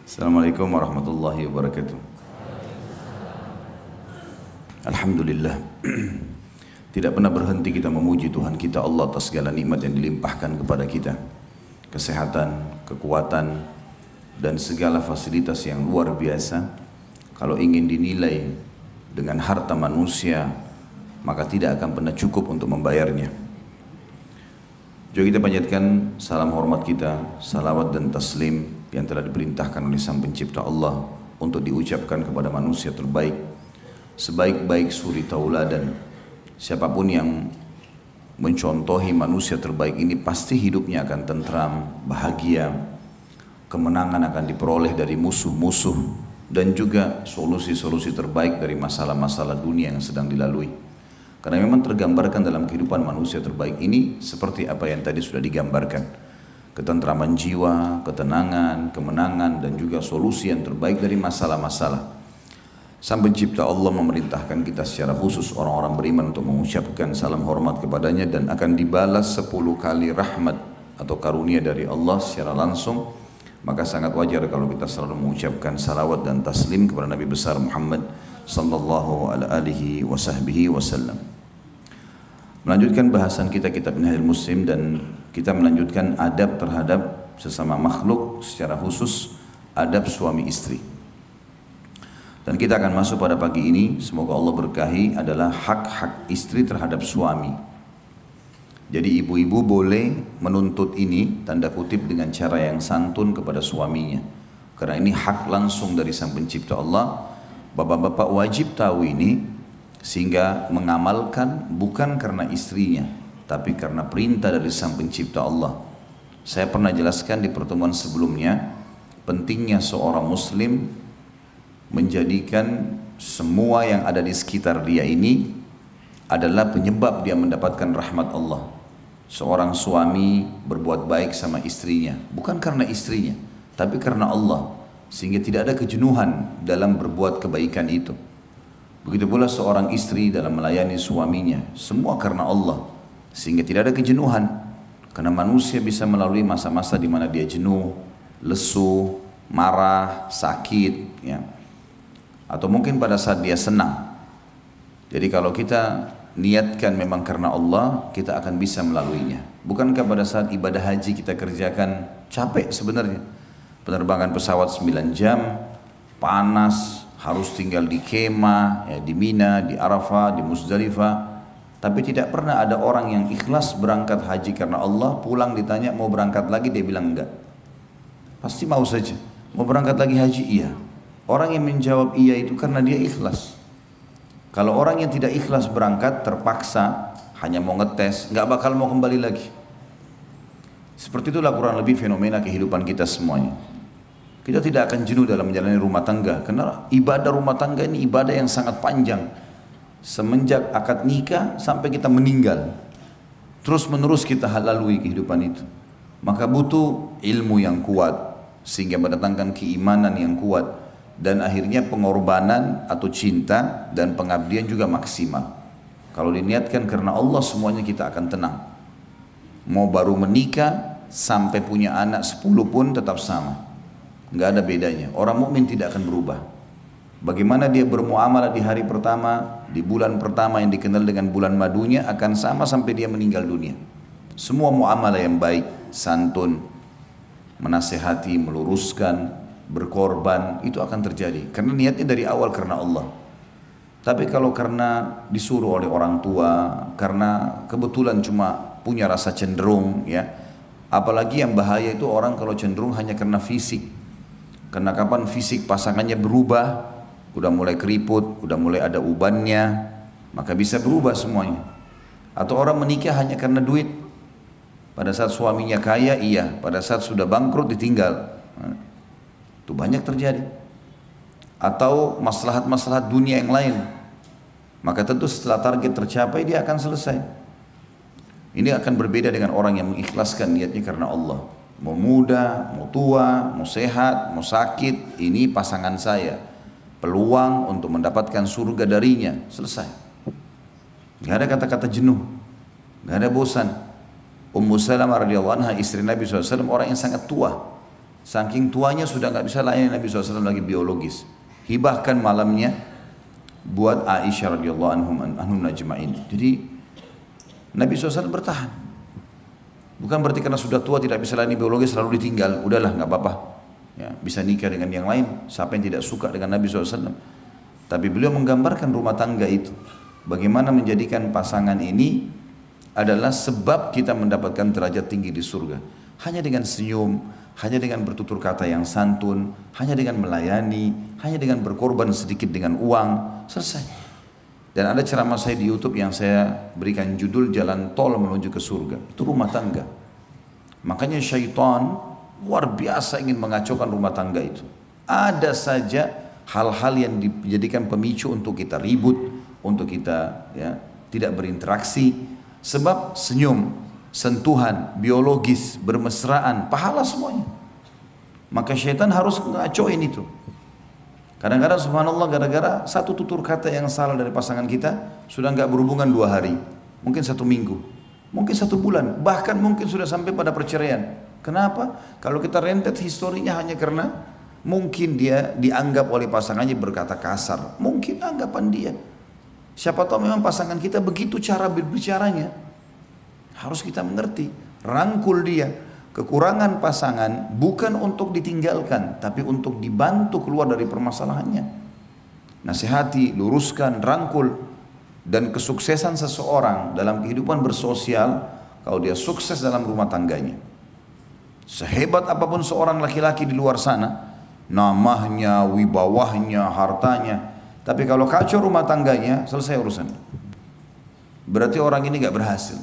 Assalamualaikum warahmatullahi wabarakatuh. Alhamdulillah. Tidak pernah berhenti kita memuji Tuhan kita Allah atas segala nikmat yang dilimpahkan kepada kita. Kesehatan, kekuatan, dan segala fasilitas yang luar biasa. Kalau ingin dinilai dengan harta manusia, maka tidak akan pernah cukup untuk membayarnya. Juga kita panjatkan salam hormat kita, salawat dan taslim yang telah diperintahkan oleh Sang Pencipta Allah untuk diucapkan kepada manusia terbaik, sebaik-baik suri tauladan. Siapapun yang mencontohi manusia terbaik ini pasti hidupnya akan tentram, bahagia, kemenangan akan diperoleh dari musuh-musuh, dan juga solusi-solusi terbaik dari masalah-masalah dunia yang sedang dilalui. Karena memang tergambarkan dalam kehidupan manusia terbaik ini seperti apa yang tadi sudah digambarkan. Ketentraman jiwa, ketenangan, kemenangan, dan juga solusi yang terbaik dari masalah-masalah. Sang Pencipta Allah memerintahkan kita secara khusus orang-orang beriman untuk mengucapkan salam hormat kepadanya dan akan dibalas 10 kali rahmat atau karunia dari Allah secara langsung. Maka sangat wajar kalau kita selalu mengucapkan salawat dan taslim kepada Nabi besar Muhammad sallallahu alaihi wasallam. Melanjutkan bahasan kita kitab Minhajul Muslim, dan kita melanjutkan adab terhadap sesama makhluk, secara khusus adab suami istri. Dan kita akan masuk pada pagi ini, semoga Allah berkahi, adalah hak-hak istri terhadap suami. Jadi ibu-ibu boleh menuntut ini, tanda kutip, dengan cara yang santun kepada suaminya. Karena ini hak langsung dari Sang Pencipta Allah. Bapak-bapak wajib tahu ini, sehingga mengamalkan bukan karena istrinya, tapi karena perintah dari Sang Pencipta Allah. Saya pernah jelaskan di pertemuan sebelumnya, pentingnya seorang muslim menjadikan semua yang ada di sekitar dia ini adalah penyebab dia mendapatkan rahmat Allah. Seorang suami berbuat baik sama istrinya, bukan karena istrinya, tapi karena Allah, sehingga tidak ada kejenuhan dalam berbuat kebaikan itu. Begitu pula seorang istri dalam melayani suaminya, semua karena Allah, sehingga tidak ada kejenuhan. Karena manusia bisa melalui masa-masa di mana dia jenuh, lesu, marah, sakit, ya. Atau mungkin pada saat dia senang. Jadi kalau kita niatkan memang karena Allah, kita akan bisa melaluinya. Bukankah pada saat ibadah haji kita kerjakan capek sebenarnya? Penerbangan pesawat 9 jam, panas, harus tinggal di kemah, ya, di Mina, di Arafah, di Muzdalifah. Tapi tidak pernah ada orang yang ikhlas berangkat haji karena Allah, pulang ditanya mau berangkat lagi, dia bilang enggak. Pasti mau saja. Mau berangkat lagi haji? Iya. Orang yang menjawab iya itu karena dia ikhlas. Kalau orang yang tidak ikhlas berangkat, terpaksa, hanya mau ngetes, enggak bakal mau kembali lagi. Seperti itulah kurang lebih fenomena kehidupan kita semuanya. Kita tidak akan jenuh dalam menjalani rumah tangga, karena ibadah rumah tangga ini ibadah yang sangat panjang. Semenjak akad nikah sampai kita meninggal, terus menerus kita lalui kehidupan itu. Maka butuh ilmu yang kuat, sehingga mendatangkan keimanan yang kuat, dan akhirnya pengorbanan atau cinta dan pengabdian juga maksimal. Kalau diniatkan karena Allah, semuanya kita akan tenang. Mau baru menikah sampai punya anak 10 pun tetap sama. Nggak ada bedanya. Orang mukmin tidak akan berubah. Bagaimana dia bermuamalah di hari pertama, di bulan pertama yang dikenal dengan bulan madunya, akan sama sampai dia meninggal dunia. Semua muamalah yang baik, santun, menasehati, meluruskan, berkorban, itu akan terjadi. Karena niatnya dari awal karena Allah. Tapi kalau karena disuruh oleh orang tua, karena kebetulan cuma punya rasa cenderung, ya. Apalagi yang bahaya itu orang kalau cenderung hanya karena fisik. Karena kapan fisik pasangannya berubah, udah mulai keriput, udah mulai ada ubannya, maka bisa berubah semuanya. Atau orang menikah hanya karena duit. Pada saat suaminya kaya, iya. Pada saat sudah bangkrut, ditinggal. Itu banyak terjadi. Atau maslahat-maslahat dunia yang lain. Maka tentu setelah target tercapai, dia akan selesai. Ini akan berbeda dengan orang yang mengikhlaskan niatnya karena Allah. Mau muda, mau tua, mau sehat, mau sakit, ini pasangan saya. Peluang untuk mendapatkan surga darinya, selesai. Gak ada kata-kata jenuh, gak ada bosan. Ummu Salamah radhiyallahu anha, istri Nabi SAW, orang yang sangat tua. Saking tuanya sudah nggak bisa layani Nabi SAW lagi biologis. Hibahkan malamnya buat Aisyah radhiyallahu anhum ajma'in. Jadi Nabi SAW bertahan. Bukan berarti karena sudah tua tidak bisa layani biologis lalu ditinggal. Udahlah nggak apa-apa. Ya, bisa nikah dengan yang lain. Siapa yang tidak suka dengan Nabi SAW? Tapi beliau menggambarkan rumah tangga itu. Bagaimana menjadikan pasangan ini adalah sebab kita mendapatkan derajat tinggi di surga. Hanya dengan senyum, hanya dengan bertutur kata yang santun, hanya dengan melayani, hanya dengan berkorban sedikit dengan uang, selesai. Dan ada ceramah saya di YouTube yang saya berikan judul Jalan Tol Menuju ke Surga. Itu rumah tangga. Makanya syaitan luar biasa ingin mengacaukan rumah tangga itu. Ada saja hal-hal yang dijadikan pemicu untuk kita ribut, untuk kita tidak berinteraksi. Sebab senyum, sentuhan, biologis, bermesraan, pahala semuanya. Maka syaitan harus ngacauin itu. Kadang-kadang subhanallah gara-gara satu tutur kata yang salah dari pasangan kita sudah nggak berhubungan 2 hari, mungkin 1 minggu, mungkin 1 bulan, bahkan mungkin sudah sampai pada perceraian. Kenapa? Kalau kita rentet historinya hanya karena mungkin dia dianggap oleh pasangannya berkata kasar, mungkin anggapan dia. Siapa tahu memang pasangan kita begitu cara berbicaranya. Harus kita mengerti, rangkul dia. Kekurangan pasangan bukan untuk ditinggalkan, tapi untuk dibantu keluar dari permasalahannya. Nasihati, luruskan, rangkul. Dan kesuksesan seseorang dalam kehidupan bersosial, kalau dia sukses dalam rumah tangganya. Sehebat apapun seorang laki-laki di luar sana, namanya, wibawahnya, hartanya, tapi kalau kacau rumah tangganya, selesai urusan. Berarti orang ini gak berhasil.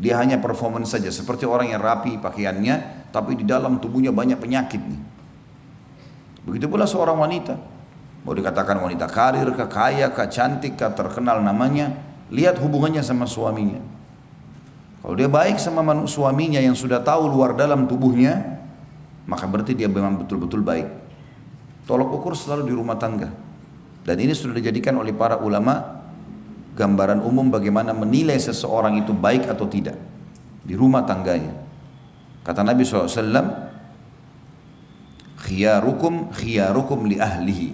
Dia hanya performance saja, seperti orang yang rapi pakaiannya, tapi di dalam tubuhnya banyak penyakit nih. Begitu pula seorang wanita. Mau dikatakan wanita karir, kaya, cantik, terkenal namanya, lihat hubungannya sama suaminya. Kalau dia baik sama suaminya yang sudah tahu luar dalam tubuhnya, maka berarti dia memang betul-betul baik. Tolok ukur selalu di rumah tangga. Dan ini sudah dijadikan oleh para ulama gambaran umum bagaimana menilai seseorang itu baik atau tidak di rumah tangganya. Kata Nabi SAW, khiyarukum li ahlihi.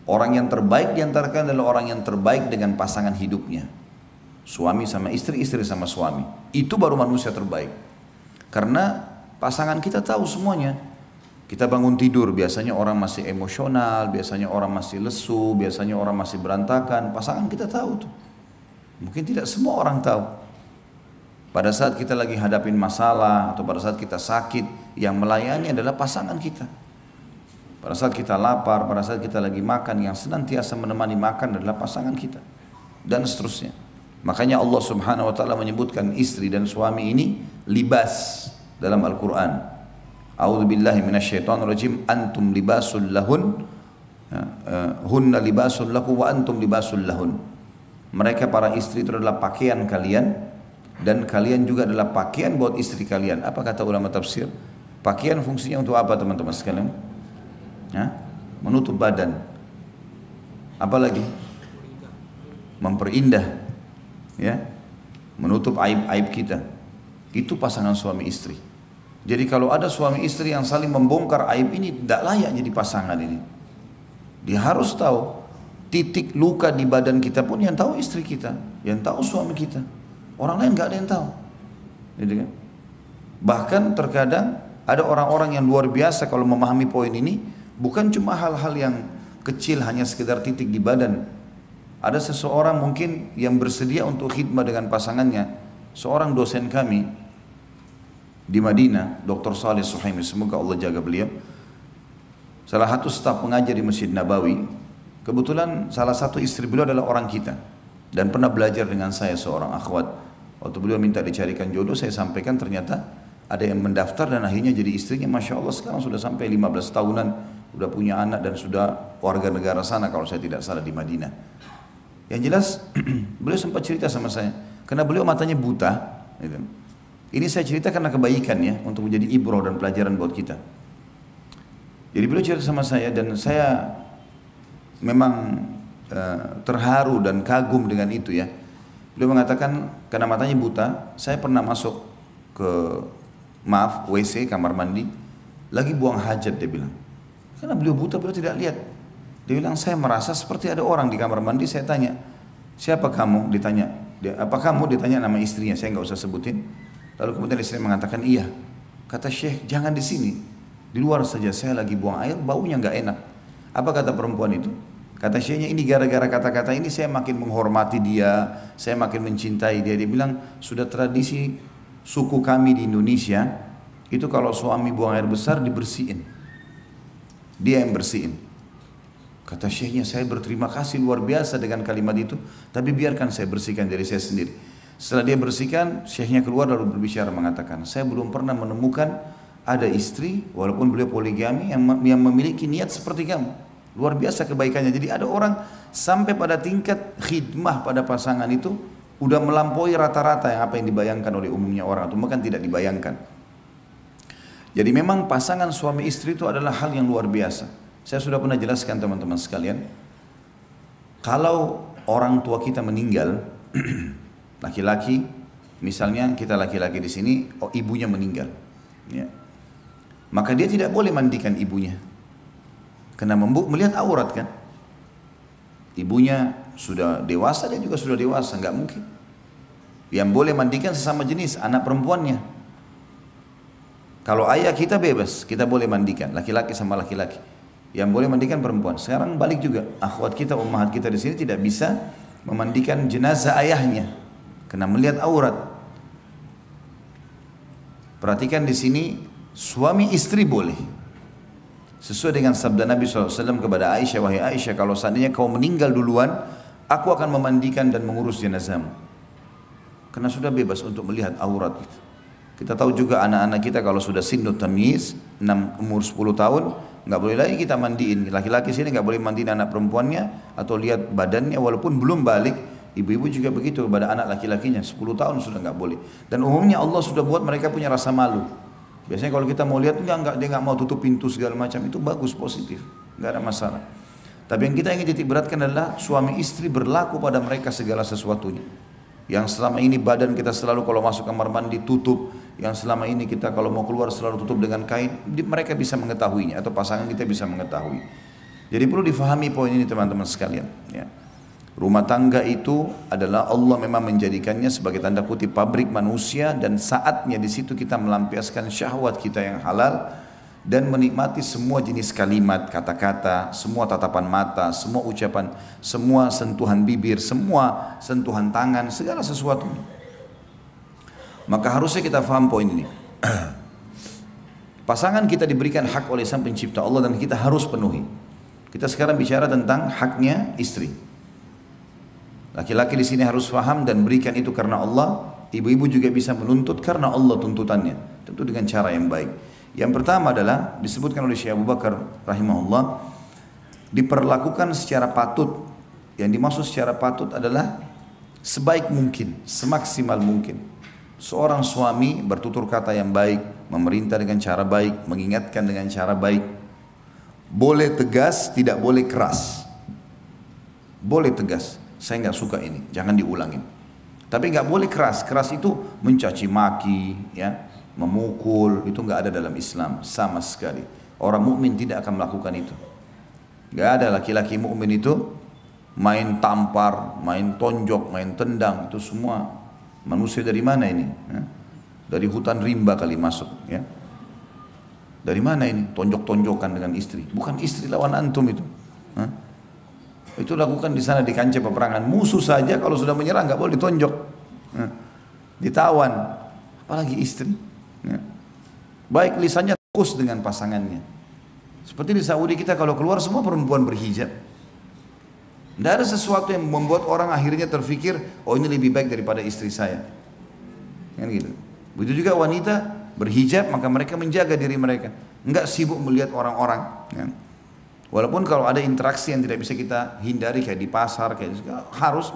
Orang yang terbaik diantara kalian adalah orang yang terbaik dengan pasangan hidupnya. Suami sama istri, istri sama suami. Itu baru manusia terbaik. Karena pasangan kita tahu semuanya. Kita bangun tidur, biasanya orang masih emosional, biasanya orang masih lesu, biasanya orang masih berantakan. Pasangan kita tahu tuh. Mungkin tidak semua orang tahu. Pada saat kita lagi hadapin masalah atau pada saat kita sakit, yang melayani adalah pasangan kita. Pada saat kita lapar, pada saat kita lagi makan, yang senantiasa menemani makan adalah pasangan kita. Dan seterusnya. Makanya Allah Subhanahu wa taala menyebutkan istri dan suami ini libas dalam Al-Qur'an. A'udzubillahi minasyaitonirrajim, antum libasul lahun, hunna libasul lakum wa antum libasul lahun. Mereka para istri itu adalah pakaian kalian dan kalian juga adalah pakaian buat istri kalian. Apa kata ulama tafsir? Pakaian fungsinya untuk apa teman-teman sekalian? Menutup badan. Apalagi? Memperindah, ya, menutup aib-aib kita. Itu pasangan suami istri. Jadi kalau ada suami istri yang saling membongkar aib ini, tidak layak jadi pasangan ini. Dia harus tahu titik luka di badan kita pun yang tahu istri kita, yang tahu suami kita. Orang lain nggak ada yang tahu. Gitu kan? Bahkan terkadang ada orang-orang yang luar biasa kalau memahami poin ini, bukan cuma hal-hal yang kecil hanya sekedar titik di badan. Ada seseorang mungkin yang bersedia untuk khidmah dengan pasangannya. Seorang dosen kami di Madinah, Dr. Salih Suhaimi, semoga Allah jaga beliau. Salah satu staf pengajar di Masjid Nabawi, kebetulan salah satu istri beliau adalah orang kita dan pernah belajar dengan saya, seorang akhwat. Waktu beliau minta dicarikan jodoh, saya sampaikan ternyata ada yang mendaftar dan akhirnya jadi istrinya. Masya Allah sekarang sudah sampai 15 tahunan, sudah punya anak dan sudah warga negara sana kalau saya tidak salah di Madinah. Yang jelas beliau sempat cerita sama saya, karena beliau matanya buta gitu. Ini saya cerita karena kebaikan ya, untuk menjadi ibrah dan pelajaran buat kita. Jadi beliau cerita sama saya dan saya memang terharu dan kagum dengan itu ya. Beliau mengatakan karena matanya buta, saya pernah masuk ke WC, kamar mandi, lagi buang hajat, dia bilang. Karena beliau buta, beliau tidak lihat. Dia bilang, saya merasa seperti ada orang di kamar mandi. Saya tanya, siapa kamu? Ditanya, apa kamu? Ditanya nama istrinya, saya nggak usah sebutin. Lalu kemudian istri mengatakan, iya. Kata Syekh, jangan di sini, di luar saja, saya lagi buang air, baunya nggak enak. Apa kata perempuan itu? Kata Syekhnya, ini gara-gara kata-kata ini saya makin menghormati dia, saya makin mencintai dia. Dia bilang, sudah tradisi suku kami di Indonesia, itu kalau suami buang air besar dibersihin. Dia yang bersihin. Kata Syekhnya, saya berterima kasih luar biasa dengan kalimat itu, tapi biarkan saya bersihkan diri saya sendiri. Setelah dia bersihkan, Syekhnya keluar lalu berbicara mengatakan, saya belum pernah menemukan ada istri, walaupun beliau poligami, yang memiliki niat seperti kamu. Luar biasa kebaikannya. Jadi ada orang sampai pada tingkat khidmah pada pasangan itu udah melampaui rata-rata yang apa yang dibayangkan oleh umumnya orang, atau bahkan tidak dibayangkan. Jadi memang pasangan suami istri itu adalah hal yang luar biasa. Saya sudah pernah jelaskan teman-teman sekalian, kalau orang tua kita meninggal, laki-laki, misalnya kita laki-laki di sini, ibunya meninggal, ya, maka dia tidak boleh mandikan ibunya. Karena melihat aurat kan. Ibunya sudah dewasa, dia juga sudah dewasa, nggak mungkin. Yang boleh mandikan sesama jenis, anak perempuannya. Kalau ayah kita bebas, kita boleh mandikan, laki-laki sama laki-laki. Yang boleh mandikan perempuan. Sekarang balik juga, akhwat kita, ummahat kita di sini tidak bisa memandikan jenazah ayahnya, karena melihat aurat. Perhatikan di sini, suami istri boleh. Sesuai dengan sabda Nabi SAW kepada Aisyah, wahai Aisyah, kalau seandainya kau meninggal duluan, aku akan memandikan dan mengurus jenazahmu. Karena sudah bebas untuk melihat aurat. Kita tahu juga anak-anak kita kalau sudah sinnut tamyiz, umur 10 tahun, nggak boleh lagi kita mandiin. Laki-laki sini nggak boleh mandiin anak perempuannya atau lihat badannya walaupun belum balik. Ibu-ibu juga begitu kepada anak laki-lakinya, 10 tahun sudah nggak boleh. Dan umumnya Allah sudah buat mereka punya rasa malu. Biasanya kalau kita mau lihat, enggak, dia nggak mau tutup pintu segala macam, itu bagus, positif, nggak ada masalah. Tapi yang kita ingin titik beratkan adalah suami istri berlaku pada mereka segala sesuatunya. Yang selama ini badan kita selalu kalau masuk kamar mandi tutup, yang selama ini kita kalau mau keluar selalu tutup dengan kain, mereka bisa mengetahuinya atau pasangan kita bisa mengetahui. Jadi perlu difahami poin ini teman-teman sekalian. Ya. Rumah tangga itu adalah Allah memang menjadikannya sebagai tanda kutip pabrik manusia, dan saatnya di situ kita melampiaskan syahwat kita yang halal dan menikmati semua jenis kalimat, kata-kata, semua tatapan mata, semua ucapan, semua sentuhan bibir, semua sentuhan tangan, segala sesuatu. Maka harusnya kita faham poin ini. Pasangan kita diberikan hak oleh Sang Pencipta Allah dan kita harus penuhi. Kita sekarang bicara tentang haknya istri. Laki-laki di sini harus paham dan berikan itu karena Allah. Ibu-ibu juga bisa menuntut karena Allah tuntutannya, tentu dengan cara yang baik. Yang pertama adalah disebutkan oleh Syekh Abu Bakar rahimahullah, diperlakukan secara patut. Yang dimaksud secara patut adalah sebaik mungkin, semaksimal mungkin. Seorang suami bertutur kata yang baik, memerintah dengan cara baik, mengingatkan dengan cara baik. Boleh tegas, tidak boleh keras. Boleh tegas, saya nggak suka ini, jangan diulangin. Tapi nggak boleh keras. Keras itu mencaci maki, ya, memukul, itu nggak ada dalam Islam sama sekali. Orang mukmin tidak akan melakukan itu. Nggak ada laki-laki mukmin itu main tampar, main tonjok, main tendang, itu semua manusia dari mana ini? Ya? Dari hutan rimba kali masuk, ya. Dari mana ini? Tonjok-tonjokan dengan istri. Bukan istri lawan antum itu. Hah? Itu lakukan di sana di kancah peperangan. Musuh saja kalau sudah menyerang nggak boleh ditonjok, ditawan, apalagi istri. Baik lisannya fokus dengan pasangannya. Seperti di Saudi kita kalau keluar semua perempuan berhijab. Tidak ada sesuatu yang membuat orang akhirnya terfikir, oh ini lebih baik daripada istri saya. Kan gitu. Begitu juga wanita berhijab, maka mereka menjaga diri mereka, enggak sibuk melihat orang-orang. Ya. Walaupun kalau ada interaksi yang tidak bisa kita hindari kayak di pasar, kayak harus.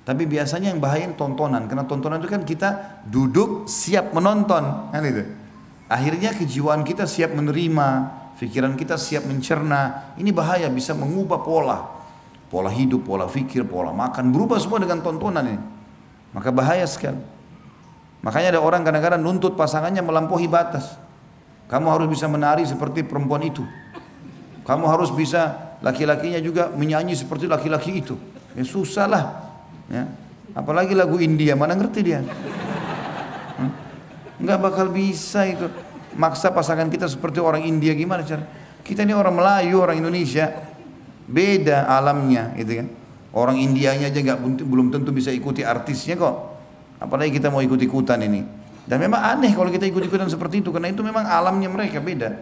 Tapi biasanya yang bahaya tontonan, karena tontonan itu kan kita duduk siap menonton, kan itu. Akhirnya kejiwaan kita siap menerima, pikiran kita siap mencerna. Ini bahaya, bisa mengubah pola hidup, pola fikir, pola makan, berubah semua dengan tontonan ini. Maka bahaya sekali. Makanya ada orang kadang-kadang nuntut pasangannya melampaui batas. Kamu harus bisa menari seperti perempuan itu. Kamu harus bisa, laki-lakinya juga menyanyi seperti laki-laki itu. Ya susah lah. Ya. Apalagi lagu India, mana ngerti dia? Nggak bakal bisa itu. Maksa pasangan kita seperti orang India, gimana cara? Kita ini orang Melayu, orang Indonesia, beda alamnya, gitu kan? Orang Indianya aja belum tentu bisa ikuti artisnya kok. Apalagi kita mau ikut-ikutan ini. Dan memang aneh kalau kita ikut-ikutan seperti itu, karena itu memang alamnya mereka beda.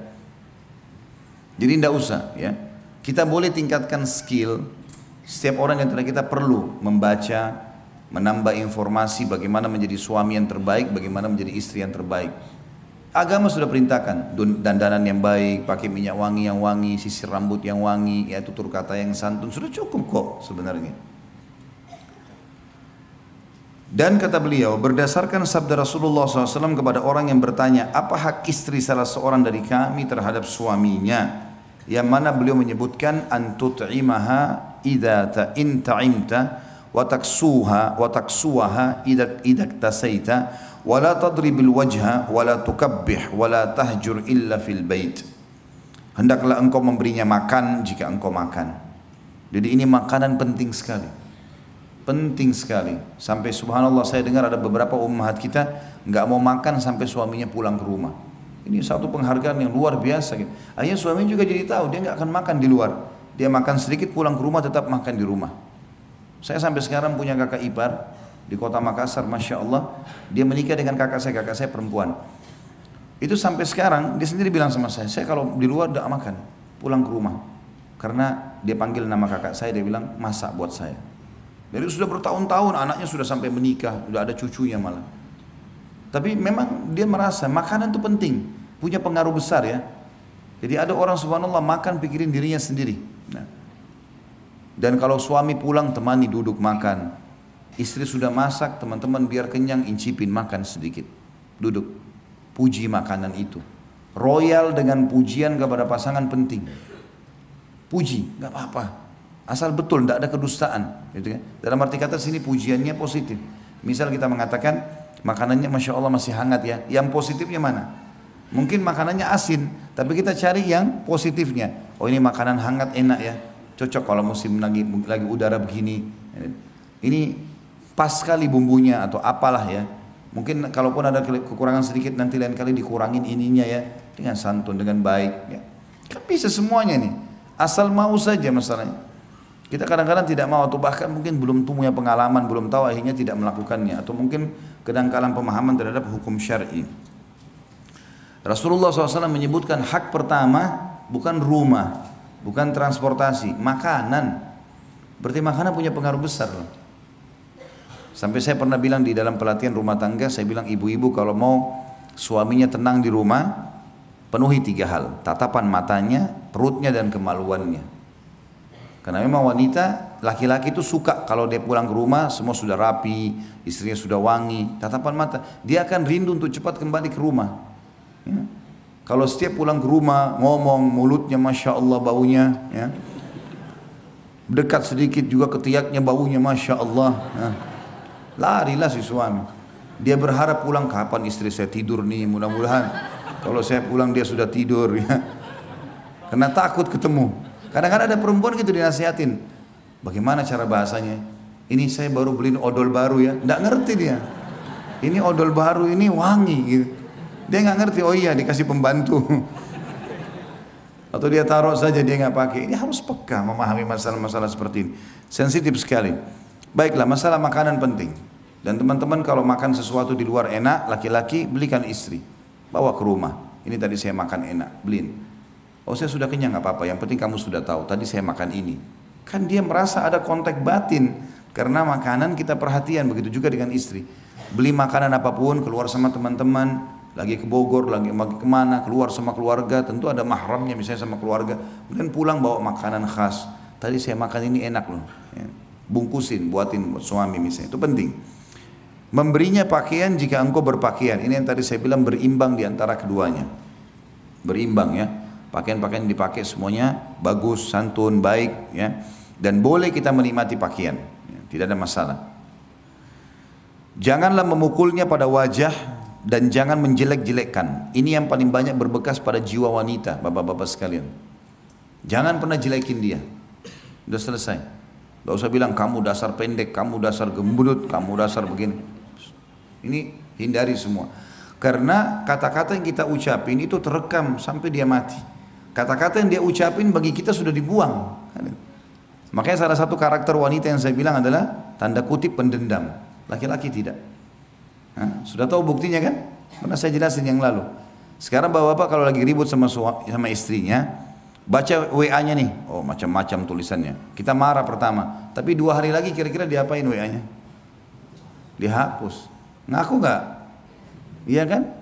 Jadi tidak usah ya. Kita boleh tingkatkan skill. Setiap orang yang kita perlu membaca, menambah informasi bagaimana menjadi suami yang terbaik, bagaimana menjadi istri yang terbaik. Agama sudah perintahkan dandanan yang baik, pakai minyak wangi yang wangi, sisir rambut yang wangi, ya tutur kata yang santun, sudah cukup kok sebenarnya. Dan kata beliau, berdasarkan sabda Rasulullah SAW kepada orang yang bertanya, apa hak istri salah seorang dari kami terhadap suaminya? Yang mana beliau menyebutkan, antut'imaha idha ta'imta wa taksuha idha tasaita wa la tadribil wajha wa la tukabbih wa la tahjur illa fil bait. Hendaklah engkau memberinya makan jika engkau makan. Jadi ini makanan penting sekali. Penting sekali. Sampai subhanallah saya dengar ada beberapa ummahat kita nggak mau makan sampai suaminya pulang ke rumah. Ini satu penghargaan yang luar biasa. Akhirnya suaminya juga jadi tahu dia nggak akan makan di luar. Dia makan sedikit pulang ke rumah tetap makan di rumah. Saya sampai sekarang punya kakak ipar di kota Makassar, masya Allah. Dia menikah dengan kakak saya perempuan. Itu sampai sekarang dia sendiri bilang sama saya kalau di luar tidak makan, pulang ke rumah. Karena dia panggil nama kakak saya, dia bilang masak buat saya. Jadi sudah bertahun-tahun anaknya sudah sampai menikah, sudah ada cucunya malah. Tapi memang dia merasa makanan itu penting, punya pengaruh besar ya. Jadi ada orang subhanallah makan pikirin dirinya sendiri. Nah. Dan kalau suami pulang temani duduk makan. Istri sudah masak, teman-teman biar kenyang incipin makan sedikit. Duduk, puji makanan itu. Royal dengan pujian kepada pasangan penting. Puji, nggak apa-apa. Asal betul, tidak ada kedustaan. Gitu kan? Dalam arti kata sini pujiannya positif. Misal kita mengatakan makanannya masya Allah masih hangat ya. Yang positifnya mana? Mungkin makanannya asin, tapi kita cari yang positifnya. Oh ini makanan hangat enak ya. Cocok kalau musim lagi udara begini. Ini pas sekali bumbunya atau apalah ya. Mungkin kalaupun ada kekurangan sedikit nanti lain kali dikurangin ininya ya. Dengan santun, dengan baik ya. Kan bisa semuanya nih. Asal mau saja masalahnya. Kita kadang-kadang tidak mau atau bahkan mungkin belum punya pengalaman, belum tahu akhirnya tidak melakukannya. Atau mungkin kedangkalan pemahaman terhadap hukum syar'i. Rasulullah SAW menyebutkan hak pertama bukan rumah, bukan transportasi, makanan. Berarti makanan punya pengaruh besar loh. Sampai saya pernah bilang di dalam pelatihan rumah tangga, saya bilang ibu-ibu kalau mau suaminya tenang di rumah, penuhi 3 hal. Tatapan matanya, perutnya dan kemaluannya. Karena memang wanita, laki-laki itu suka kalau dia pulang ke rumah semua sudah rapi, istrinya sudah wangi, tatapan mata. Dia akan rindu untuk cepat kembali ke rumah. Ya. Kalau setiap pulang ke rumah ngomong mulutnya masya Allah baunya, ya. Dekat sedikit juga ketiaknya baunya masya Allah. Ya. Larilah si suami. Dia berharap pulang kapan istri saya tidur nih, mudah-mudahan kalau saya pulang dia sudah tidur. Ya. Karena takut ketemu. Kadang-kadang ada perempuan gitu dinasihatin. Bagaimana cara bahasanya? Ini saya baru beliin odol baru ya. Nggak ngerti dia. Ini odol baru ini wangi gitu. Dia nggak ngerti. Oh iya dikasih pembantu. Atau dia taruh saja dia nggak pakai. Ini harus peka memahami masalah-masalah seperti ini. Sensitif sekali. Baiklah masalah makanan penting. Dan teman-teman kalau makan sesuatu di luar enak, laki-laki belikan istri. Bawa ke rumah. Ini tadi saya makan enak, beliin. Oh saya sudah kenyang nggak apa-apa, yang penting kamu sudah tahu tadi saya makan ini. Kan dia merasa ada kontak batin karena makanan kita perhatian, begitu juga dengan istri. Beli makanan apapun, keluar sama teman-teman, lagi ke Bogor, lagi kemana, keluar sama keluarga, tentu ada mahramnya misalnya sama keluarga. Kemudian pulang bawa makanan khas. Tadi saya makan ini enak loh, ya. Bungkusin, buatin buat suami misalnya, itu penting. Memberinya pakaian jika engkau berpakaian, ini yang tadi saya bilang berimbang di antara keduanya. Berimbang ya. Pakaian-pakaian dipakai semuanya bagus, santun, baik ya. Dan boleh kita menikmati pakaian ya, tidak ada masalah. Janganlah memukulnya pada wajah dan jangan menjelek-jelekkan. Ini yang paling banyak berbekas pada jiwa wanita, bapak-bapak sekalian. Jangan pernah jelekin dia. Udah selesai. Gak usah bilang kamu dasar pendek, kamu dasar gembut, kamu dasar begini. Ini hindari semua. Karena kata-kata yang kita ucapin itu terekam sampai dia mati. Kata-kata yang dia ucapin bagi kita sudah dibuang. Makanya salah satu karakter wanita yang saya bilang adalah tanda kutip pendendam. Laki-laki tidak. Sudah tahu buktinya kan? Pernah saya jelasin yang lalu. Sekarang bapak-bapak kalau lagi ribut sama istrinya, baca WA-nya nih, oh macam-macam tulisannya. Kita marah pertama, tapi 2 hari lagi kira-kira diapain WA-nya? Dihapus. Ngaku nggak? Iya kan?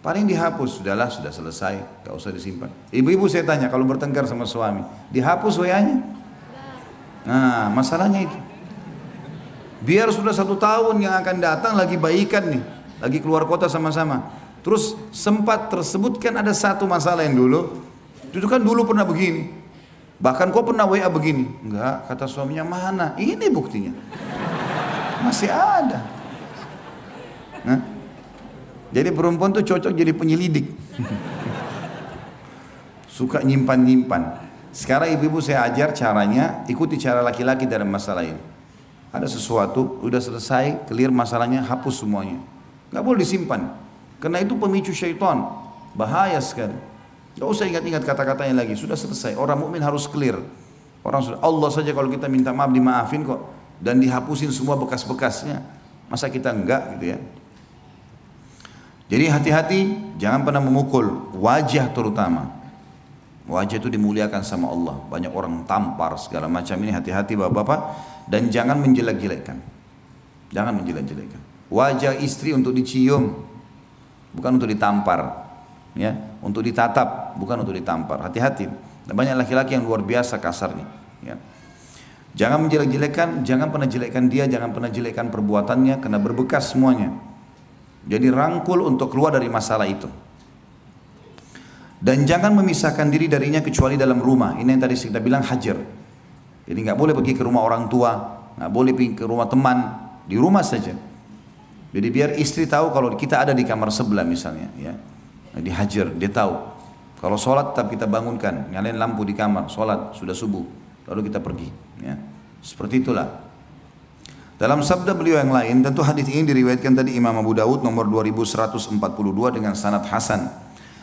Paling dihapus, sudahlah, sudah selesai, gak usah disimpan. Ibu-ibu saya tanya, kalau bertengkar sama suami, dihapus WA-nya? Nah, masalahnya itu. Biar sudah 1 tahun yang akan datang lagi baikan nih, lagi keluar kota sama-sama. Terus sempat tersebutkan ada satu masalah yang dulu, itu kan dulu pernah begini. Bahkan kau pernah WA begini. Enggak, kata suaminya, mana? Ini buktinya. Masih ada. Nah, jadi perempuan tuh cocok jadi penyelidik. Suka nyimpan-nyimpan. Sekarang ibu-ibu saya ajar caranya, ikuti cara laki-laki dalam masalah ini. Ada sesuatu, udah selesai, clear masalahnya, hapus semuanya. Nggak boleh disimpan. Karena itu pemicu syaitan. Bahaya sekali. Nggak usah ingat-ingat kata-katanya lagi. Sudah selesai. Orang mukmin harus clear. Orang sudah, Allah saja kalau kita minta maaf dimaafin kok. Dan dihapusin semua bekas-bekasnya. Masa kita enggak gitu ya. Jadi hati-hati, jangan pernah memukul. Wajah terutama. Wajah itu dimuliakan sama Allah. Banyak orang tampar segala macam ini, hati-hati bapak-bapak. Dan jangan menjelek-jelekkan. Jangan menjelek-jelekkan. Wajah istri untuk dicium, bukan untuk ditampar. Ya, untuk ditatap, bukan untuk ditampar. Hati-hati. Dan banyak laki-laki yang luar biasa kasarnya. Ya. Jangan menjelek-jelekkan, jangan pernah jelekkan dia, jangan pernah jelekkan perbuatannya, karena berbekas semuanya. Jadi rangkul untuk keluar dari masalah itu. Dan jangan memisahkan diri darinya kecuali dalam rumah. Ini yang tadi kita bilang hajar. Jadi nggak boleh pergi ke rumah orang tua, nggak boleh pergi ke rumah teman, di rumah saja. Jadi biar istri tahu kalau kita ada di kamar sebelah misalnya, ya, dihajar, dia tahu. Kalau sholat tetap kita bangunkan, nyalain lampu di kamar, sholat sudah subuh, lalu kita pergi. Ya. Seperti itulah. Dalam sabda beliau yang lain, tentu hadis ini diriwayatkan tadi Imam Abu Dawud nomor 2142 dengan sanad hasan.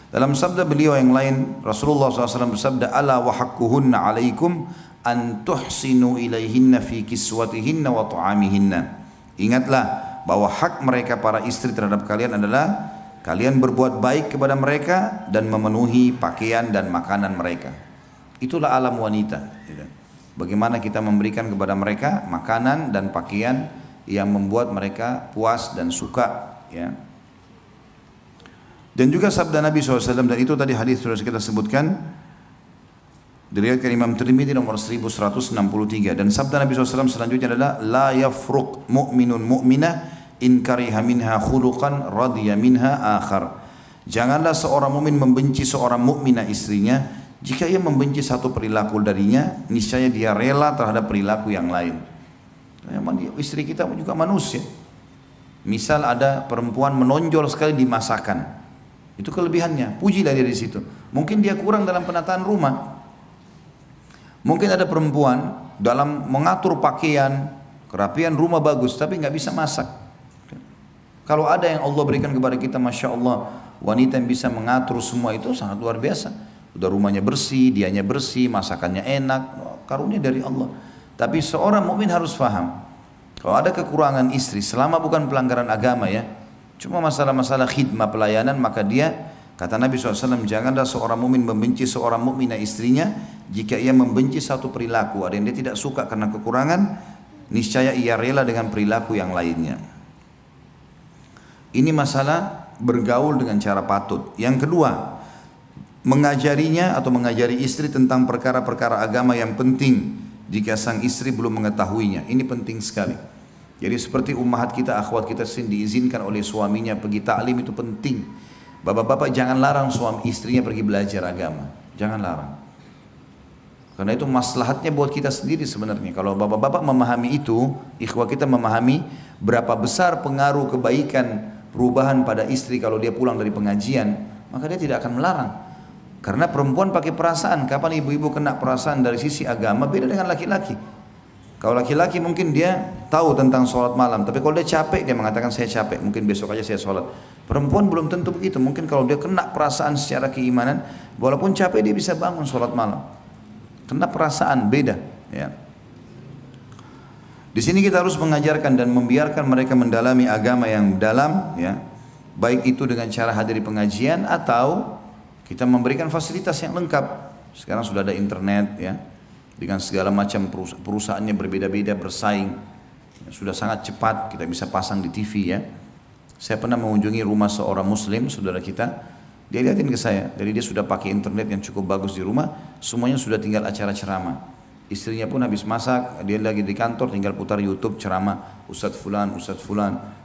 Dalam sabda beliau yang lain, Rasulullah SAW bersabda, "Ala wa haqquhunna 'alaikum an tuhsinu ilaihinna fi kiswatihinna wa ta'amihinna." Ingatlah bahwa hak mereka para istri terhadap kalian adalah kalian berbuat baik kepada mereka dan memenuhi pakaian dan makanan mereka. Itulah alam wanita. Bagaimana kita memberikan kepada mereka makanan dan pakaian yang membuat mereka puas dan suka. Ya. Dan juga sabda Nabi SAW, dan itu tadi hadis sudah kita sebutkan, diriwayatkan Imam Tirmidzi nomor 1163, dan sabda Nabi SAW selanjutnya adalah la yafruq mu'minun mu'minah in kariha minha khuluqan radiya minha akhar. Janganlah seorang mukmin membenci seorang mukminah istrinya, jika ia membenci satu perilaku darinya, niscaya dia rela terhadap perilaku yang lain. Istri kita juga manusia. Misal ada perempuan menonjol sekali di masakan, itu kelebihannya, pujilah dia di situ. Mungkin dia kurang dalam penataan rumah. Mungkin ada perempuan dalam mengatur pakaian, kerapian rumah bagus, tapi nggak bisa masak. Kalau ada yang Allah berikan kepada kita, masya Allah, wanita yang bisa mengatur semua itu sangat luar biasa. Udah rumahnya bersih, dianya bersih, masakannya enak, karunia dari Allah. Tapi seorang mukmin harus paham, kalau ada kekurangan istri, selama bukan pelanggaran agama ya, cuma masalah-masalah khidmah pelayanan, maka dia, kata Nabi SAW, janganlah seorang mukmin membenci seorang mukminah istrinya jika ia membenci satu perilaku, ada yang dia tidak suka karena kekurangan, niscaya ia rela dengan perilaku yang lainnya. Ini masalah bergaul dengan cara patut. Yang kedua, mengajarinya atau mengajari istri tentang perkara-perkara agama yang penting jika sang istri belum mengetahuinya. Ini penting sekali. Jadi seperti ummahat kita, akhwat kita diizinkan oleh suaminya pergi ta'lim, itu penting. Bapak-bapak jangan larang suami istrinya pergi belajar agama. Jangan larang. Karena itu maslahatnya buat kita sendiri sebenarnya. Kalau bapak-bapak memahami itu, ikhwah kita memahami berapa besar pengaruh kebaikan perubahan pada istri kalau dia pulang dari pengajian, maka dia tidak akan melarang. Karena perempuan pakai perasaan. Kapan ibu-ibu kena perasaan dari sisi agama beda dengan laki-laki. Kalau laki-laki mungkin dia tahu tentang sholat malam, tapi kalau dia capek dia mengatakan saya capek, mungkin besok aja saya sholat. Perempuan belum tentu begitu. Mungkin kalau dia kena perasaan secara keimanan, walaupun capek dia bisa bangun sholat malam. Kena perasaan beda. Ya. Di sini kita harus mengajarkan dan membiarkan mereka mendalami agama yang dalam, ya, baik itu dengan cara hadiri pengajian atau kita memberikan fasilitas yang lengkap. Sekarang sudah ada internet, ya, dengan segala macam perusahaannya berbeda-beda bersaing, ya, sudah sangat cepat kita bisa pasang di TV, ya. Saya pernah mengunjungi rumah seorang Muslim, saudara kita, dia lihatin ke saya, jadi dia sudah pakai internet yang cukup bagus di rumah, semuanya sudah tinggal acara ceramah. Istrinya pun habis masak, dia lagi di kantor tinggal putar YouTube ceramah Ustadz Fulan,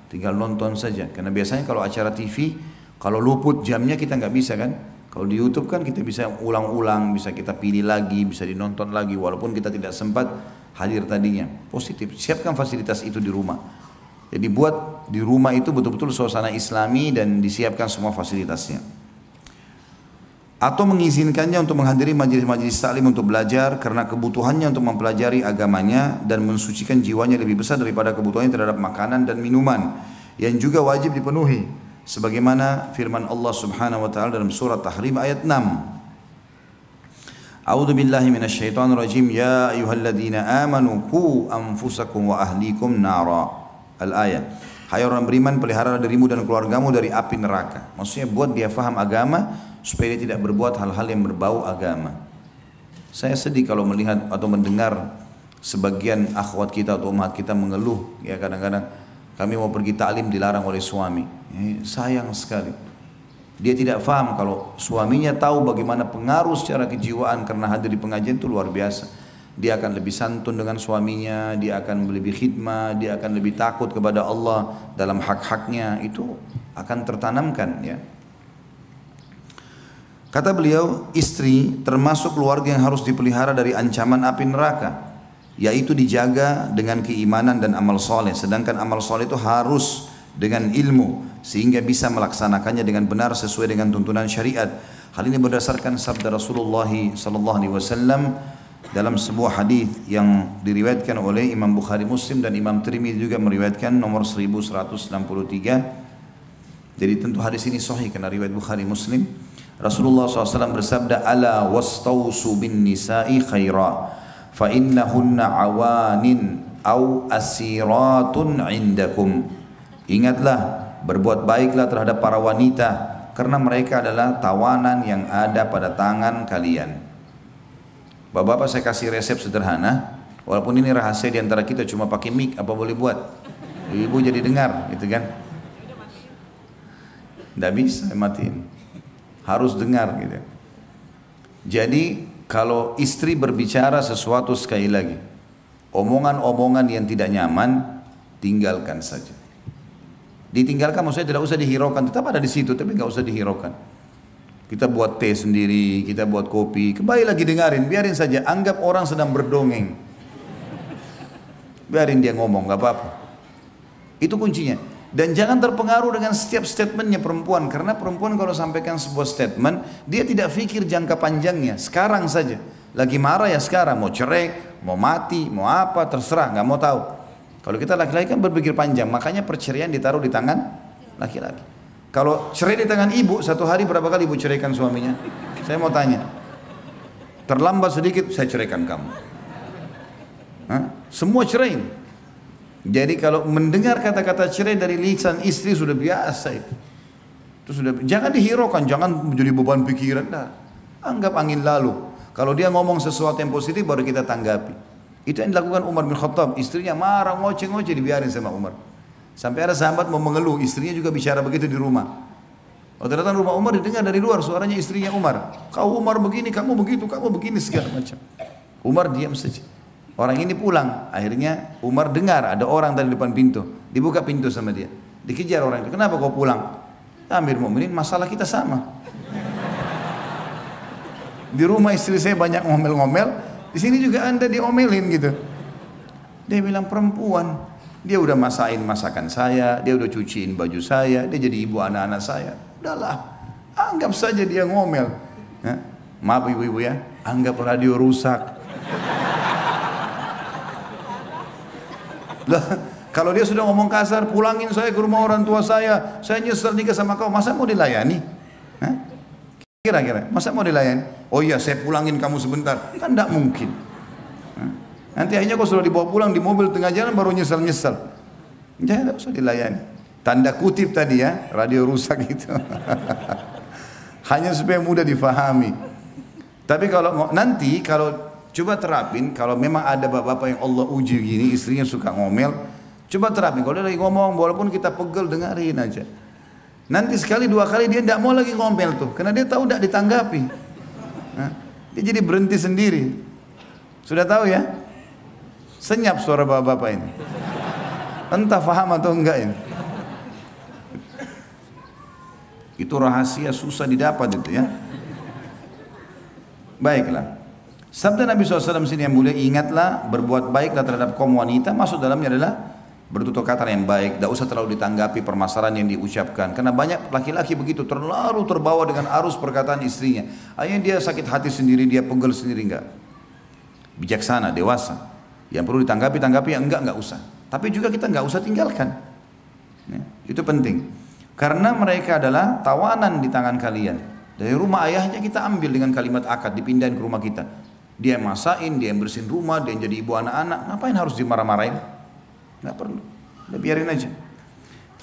tinggal nonton saja. Karena biasanya kalau acara TV, kalau luput jamnya kita nggak bisa kan. Kalau di YouTube kan kita bisa ulang-ulang, bisa kita pilih lagi, bisa dinonton lagi walaupun kita tidak sempat hadir tadinya. Positif, siapkan fasilitas itu di rumah. Jadi buat di rumah itu betul-betul suasana Islami dan disiapkan semua fasilitasnya. Atau mengizinkannya untuk menghadiri majelis-majelis taklim untuk belajar karena kebutuhannya untuk mempelajari agamanya dan mensucikan jiwanya lebih besar daripada kebutuhannya terhadap makanan dan minuman yang juga wajib dipenuhi sebagaimana firman Allah Subhanahu wa taala dalam surat Tahrim ayat 6. A'udzu billahi minasyaitonir rajim, ya ayyuhalladzina amanu qu anfusakum wa ahlikum nara. Al-ayat. Hai orang beriman, pelihara dirimu dan keluargamu dari api neraka. Maksudnya buat dia faham agama supaya dia tidak berbuat hal-hal yang berbau agama. Saya sedih kalau melihat atau mendengar sebagian akhwat kita atau umat kita mengeluh, ya kadang-kadang kami mau pergi taklim dilarang oleh suami. Sayang sekali. Dia tidak faham kalau suaminya tahu bagaimana pengaruh secara kejiwaan karena hadir di pengajian itu luar biasa. Dia akan lebih santun dengan suaminya, dia akan lebih khidmah, dia akan lebih takut kepada Allah dalam hak-haknya, itu akan tertanamkan, ya. Kata beliau, istri termasuk keluarga yang harus dipelihara dari ancaman api neraka, yaitu dijaga dengan keimanan dan amal soleh. Sedangkan amal soleh itu harus dengan ilmu sehingga bisa melaksanakannya dengan benar sesuai dengan tuntunan syariat. Hal ini berdasarkan sabda Rasulullah SAW dalam sebuah hadis yang diriwayatkan oleh Imam Bukhari Muslim dan Imam Tirmidzi juga meriwayatkan nomor 1163. Jadi tentu hadis ini sahih karena riwayat Bukhari Muslim. Rasulullah SAW bersabda, ala wastausu bin nisa'i khaira fa innahunna awanin au asiratun indakum. Ingatlah, berbuat baiklah terhadap para wanita karena mereka adalah tawanan yang ada pada tangan kalian. Bapak-bapak, saya kasih resep sederhana, walaupun ini rahasia di antara kita, cuma pakai mic apa boleh buat, ibu jadi dengar gitu kan. Tidak bisa matiin, harus dengar gitu. Jadi kalau istri berbicara sesuatu, sekali lagi, omongan-omongan yang tidak nyaman tinggalkan saja. Ditinggalkan maksudnya tidak usah dihiraukan, tetap ada di situ tapi nggak usah dihiraukan. Kita buat teh sendiri, kita buat kopi, kembali lagi dengarin, biarin saja, anggap orang sedang berdongeng. Biarin dia ngomong, nggak apa-apa. Itu kuncinya. Dan jangan terpengaruh dengan setiap statementnya perempuan, karena perempuan kalau sampaikan sebuah statement, dia tidak pikir jangka panjangnya, sekarang saja. Lagi marah ya sekarang, mau cerai, mau mati, mau apa, terserah, nggak mau tahu. Kalau kita laki-laki kan berpikir panjang, makanya perceraian ditaruh di tangan laki-laki. Kalau cerai di tangan ibu, satu hari berapa kali ibu ceraikan suaminya? Saya mau tanya. Terlambat sedikit, saya ceraikan kamu. Hah? Semua cerai. Jadi kalau mendengar kata-kata cerai dari lisan istri sudah biasa itu. Itu sudah, jangan dihiraukan, jangan menjadi beban pikiran. Nah, anggap angin lalu. Kalau dia ngomong sesuatu yang positif baru kita tanggapi. Itu yang dilakukan Umar bin Khattab. Istrinya marah, ngoceh-ngoceh, dibiarin sama Umar. Sampai ada sahabat mau mengeluh, istrinya juga bicara begitu di rumah. Oh, ternyata rumah Umar didengar dari luar suaranya istrinya Umar. Kau Umar begini, kamu begitu, kamu begini, segala macam. Umar diam saja. Orang ini pulang, akhirnya Umar dengar ada orang tadi depan pintu, dibuka pintu sama dia, dikejar orang itu. Kenapa kau pulang? Amir Mu'minin, masalah kita sama. Di rumah istri saya banyak ngomel-ngomel, di sini juga anda diomelin gitu. Dia bilang, perempuan Dia udah masakin masakan saya, dia udah cuciin baju saya, dia jadi ibu anak-anak saya. Udahlah, anggap saja dia ngomel. Ya. Maaf ibu-ibu ya, anggap radio rusak. Lah, kalau dia sudah ngomong kasar, pulangin saya ke rumah orang tua saya nyesel nikah sama kau, masa mau dilayani? Hah? Kira-kira, masa mau dilayani? Oh iya, saya pulangin kamu sebentar, kan tidak mungkin. Nanti akhirnya kau sudah dibawa pulang di mobil tengah jalan baru nyesel-nyesel. Jangan, tidak usah dilayani. Tanda kutip tadi ya, radio rusak itu. Hanya supaya mudah difahami. Tapi kalau nanti kalau coba terapin, kalau memang ada bapak-bapak yang Allah uji gini, istrinya suka ngomel, coba terapin. Kalau dia lagi ngomong, walaupun kita pegel, dengarin aja. Nanti sekali dua kali dia tidak mau lagi ngomel tuh, karena dia tahu tidak ditanggapi. Nah, dia jadi berhenti sendiri. Sudah tahu ya? Senyap suara bapak-bapak ini. Entah paham atau enggak ini. Itu rahasia susah didapat itu ya. Baiklah. Sabda Nabi SAW sini yang mulia, ingatlah, berbuat baiklah terhadap kaum wanita. Maksud dalamnya adalah bertutur kata yang baik. Tidak usah terlalu ditanggapi permasalahan yang diucapkan. Karena banyak laki-laki begitu, terlalu terbawa dengan arus perkataan istrinya. Akhirnya dia sakit hati sendiri, dia pegel sendiri. Enggak. Bijaksana, dewasa. Yang perlu ditanggapi yang enggak usah. Tapi juga kita enggak usah tinggalkan. Ya, itu penting. Karena mereka adalah tawanan di tangan kalian. Dari rumah ayahnya kita ambil dengan kalimat akad, dipindahin ke rumah kita. Dia yang masain, dia yang bersihin rumah, dia yang jadi ibu anak-anak. Ngapain harus dimarah-marahin? Enggak perlu. Udah biarin aja.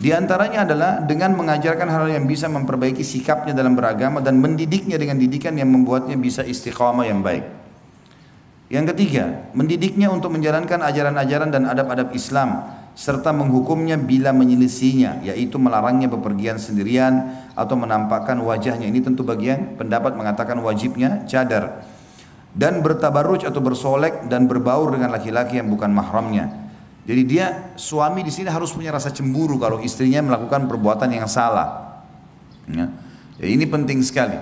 Di antaranya adalah dengan mengajarkan hal yang bisa memperbaiki sikapnya dalam beragama dan mendidiknya dengan didikan yang membuatnya bisa istiqamah yang baik. Yang ketiga, mendidiknya untuk menjalankan ajaran-ajaran dan adab-adab Islam serta menghukumnya bila menyelisihinya, yaitu melarangnya bepergian sendirian atau menampakkan wajahnya. Ini tentu bagian pendapat mengatakan wajibnya cadar dan bertabarruj atau bersolek dan berbaur dengan laki-laki yang bukan mahramnya. Jadi dia suami di sini harus punya rasa cemburu kalau istrinya melakukan perbuatan yang salah. Ya. Jadi ini penting sekali.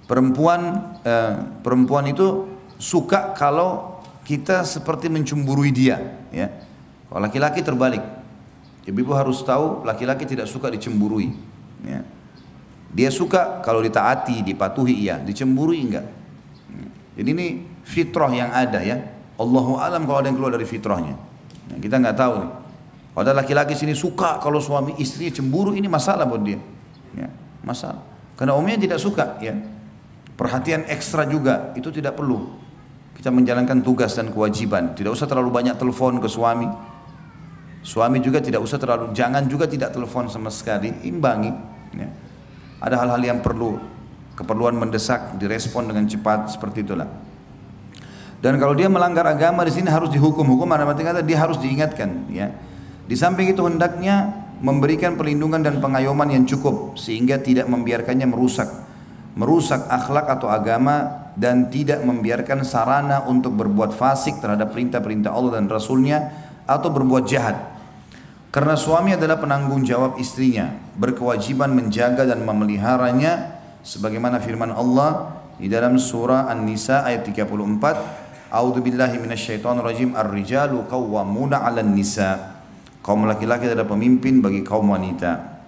Perempuan itu suka kalau kita seperti mencemburui dia, ya. Kalau laki-laki terbalik. Ibu-ibu harus tahu laki-laki tidak suka dicemburui, ya. Dia suka kalau ditaati, dipatuhi, iya, dicemburui enggak. Jadi ini fitrah yang ada ya. Allahu alam kalau ada yang keluar dari fitrahnya. Ya, kita nggak tahu nih. Kalau ada laki-laki sini suka kalau suami istrinya cemburu, ini masalah buat dia. Ya, masalah. Karena umumnya tidak suka, ya. Perhatian ekstra juga itu tidak perlu. Kita menjalankan tugas dan kewajiban. Tidak usah terlalu banyak telepon ke suami. Suami juga tidak usah terlalu, jangan juga tidak telepon sama sekali. Imbangi. Ya. Ada hal-hal yang perlu, keperluan mendesak, direspon dengan cepat seperti itulah. Dan kalau dia melanggar agama di sini harus dihukum. Hukum ada arti kata dia harus diingatkan. Ya. Di samping itu hendaknya memberikan perlindungan dan pengayoman yang cukup sehingga tidak membiarkannya merusak akhlak atau agama dan tidak membiarkan sarana untuk berbuat fasik terhadap perintah-perintah Allah dan Rasulnya atau berbuat jahat. Karena suami adalah penanggung jawab istrinya, berkewajiban menjaga dan memeliharanya sebagaimana firman Allah di dalam surah An-Nisa ayat 34, A'udzubillahi minasyaitonirrajim, ar-rijalu qawwamuna 'alan nisa. Kaum laki-laki adalah pemimpin bagi kaum wanita.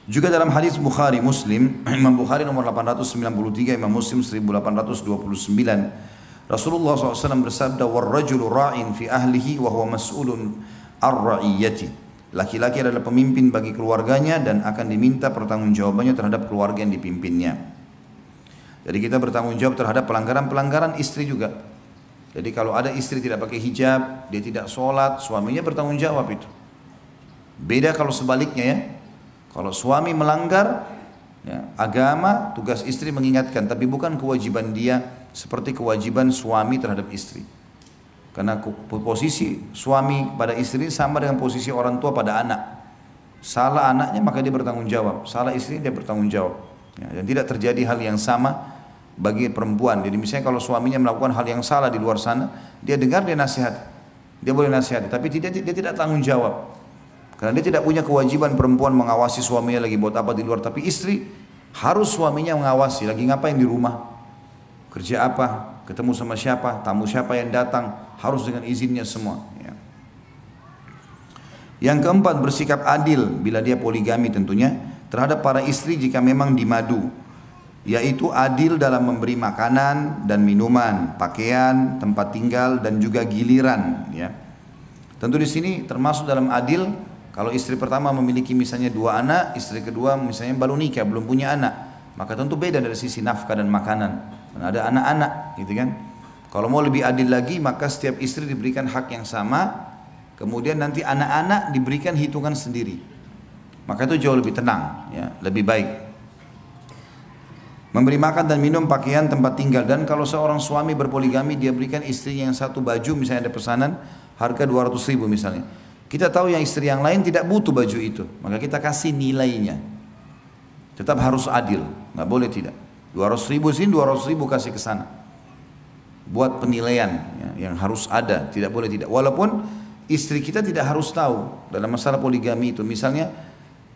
Juga dalam hadis Bukhari Muslim, Imam Bukhari nomor 893, Imam Muslim 1829, Rasulullah SAW bersabda, "War-rajulu ra'in fi ahlihi wa huwa mas'ulun ar-ra'iyyati." Laki-laki adalah pemimpin bagi keluarganya dan akan diminta pertanggungjawabannya terhadap keluarga yang dipimpinnya. Jadi kita bertanggung jawab terhadap pelanggaran-pelanggaran istri juga. Jadi kalau ada istri tidak pakai hijab, dia tidak sholat, suaminya bertanggung jawab itu. Beda kalau sebaliknya ya. Kalau suami melanggar ya, agama, tugas istri mengingatkan, tapi bukan kewajiban dia seperti kewajiban suami terhadap istri. Karena posisi suami pada istri sama dengan posisi orang tua pada anak. Salah anaknya maka dia bertanggung jawab, salah istri dia bertanggung jawab. Ya, dan tidak terjadi hal yang sama bagi perempuan. Jadi misalnya kalau suaminya melakukan hal yang salah di luar sana, dia dengar, dia nasihat, dia boleh nasihat, tapi dia tidak tanggung jawab. Karena dia tidak punya kewajiban perempuan mengawasi suaminya lagi buat apa di luar. Tapi istri harus suaminya mengawasi, lagi ngapain di rumah, kerja apa, ketemu sama siapa, tamu siapa yang datang, harus dengan izinnya semua. Ya. Yang keempat, bersikap adil bila dia poligami tentunya terhadap para istri jika memang dimadu, yaitu adil dalam memberi makanan dan minuman, pakaian, tempat tinggal dan juga giliran, ya. Tentu di sini termasuk dalam adil kalau istri pertama memiliki misalnya 2 anak, istri kedua misalnya baru nikah, belum punya anak, maka tentu beda dari sisi nafkah dan makanan. Karena ada anak-anak, gitu kan. Kalau mau lebih adil lagi, maka setiap istri diberikan hak yang sama. Kemudian nanti anak-anak diberikan hitungan sendiri. Maka itu jauh lebih tenang, ya, lebih baik. Memberi makan dan minum, pakaian, tempat tinggal. Dan kalau seorang suami berpoligami, dia berikan istrinya yang satu baju, misalnya ada pesanan harga 200.000 misalnya. Kita tahu yang istri yang lain tidak butuh baju itu, maka kita kasih nilainya. Tetap harus adil, nggak boleh tidak. 200.000 sini, 200.000 kasih ke sana. Buat penilaian, ya, yang harus ada, tidak boleh tidak. Walaupun istri kita tidak harus tahu dalam masalah poligami itu. Misalnya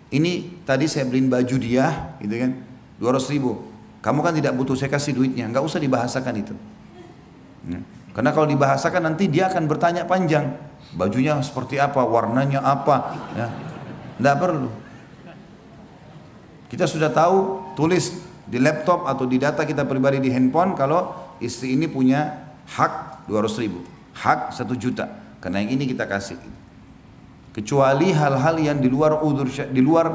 ini tadi saya beliin baju dia, gitu kan, 200.000. Kamu kan tidak butuh, saya kasih duitnya. Nggak usah dibahasakan itu. Karena kalau dibahasakan nanti dia akan bertanya panjang. Bajunya seperti apa, warnanya apa, ya. Nggak perlu. Kita sudah tahu, tulis di laptop atau di data kita pribadi di handphone kalau istri ini punya hak 200.000, hak 1 juta. Karena yang ini kita kasih. Kecuali hal-hal yang di luar di luar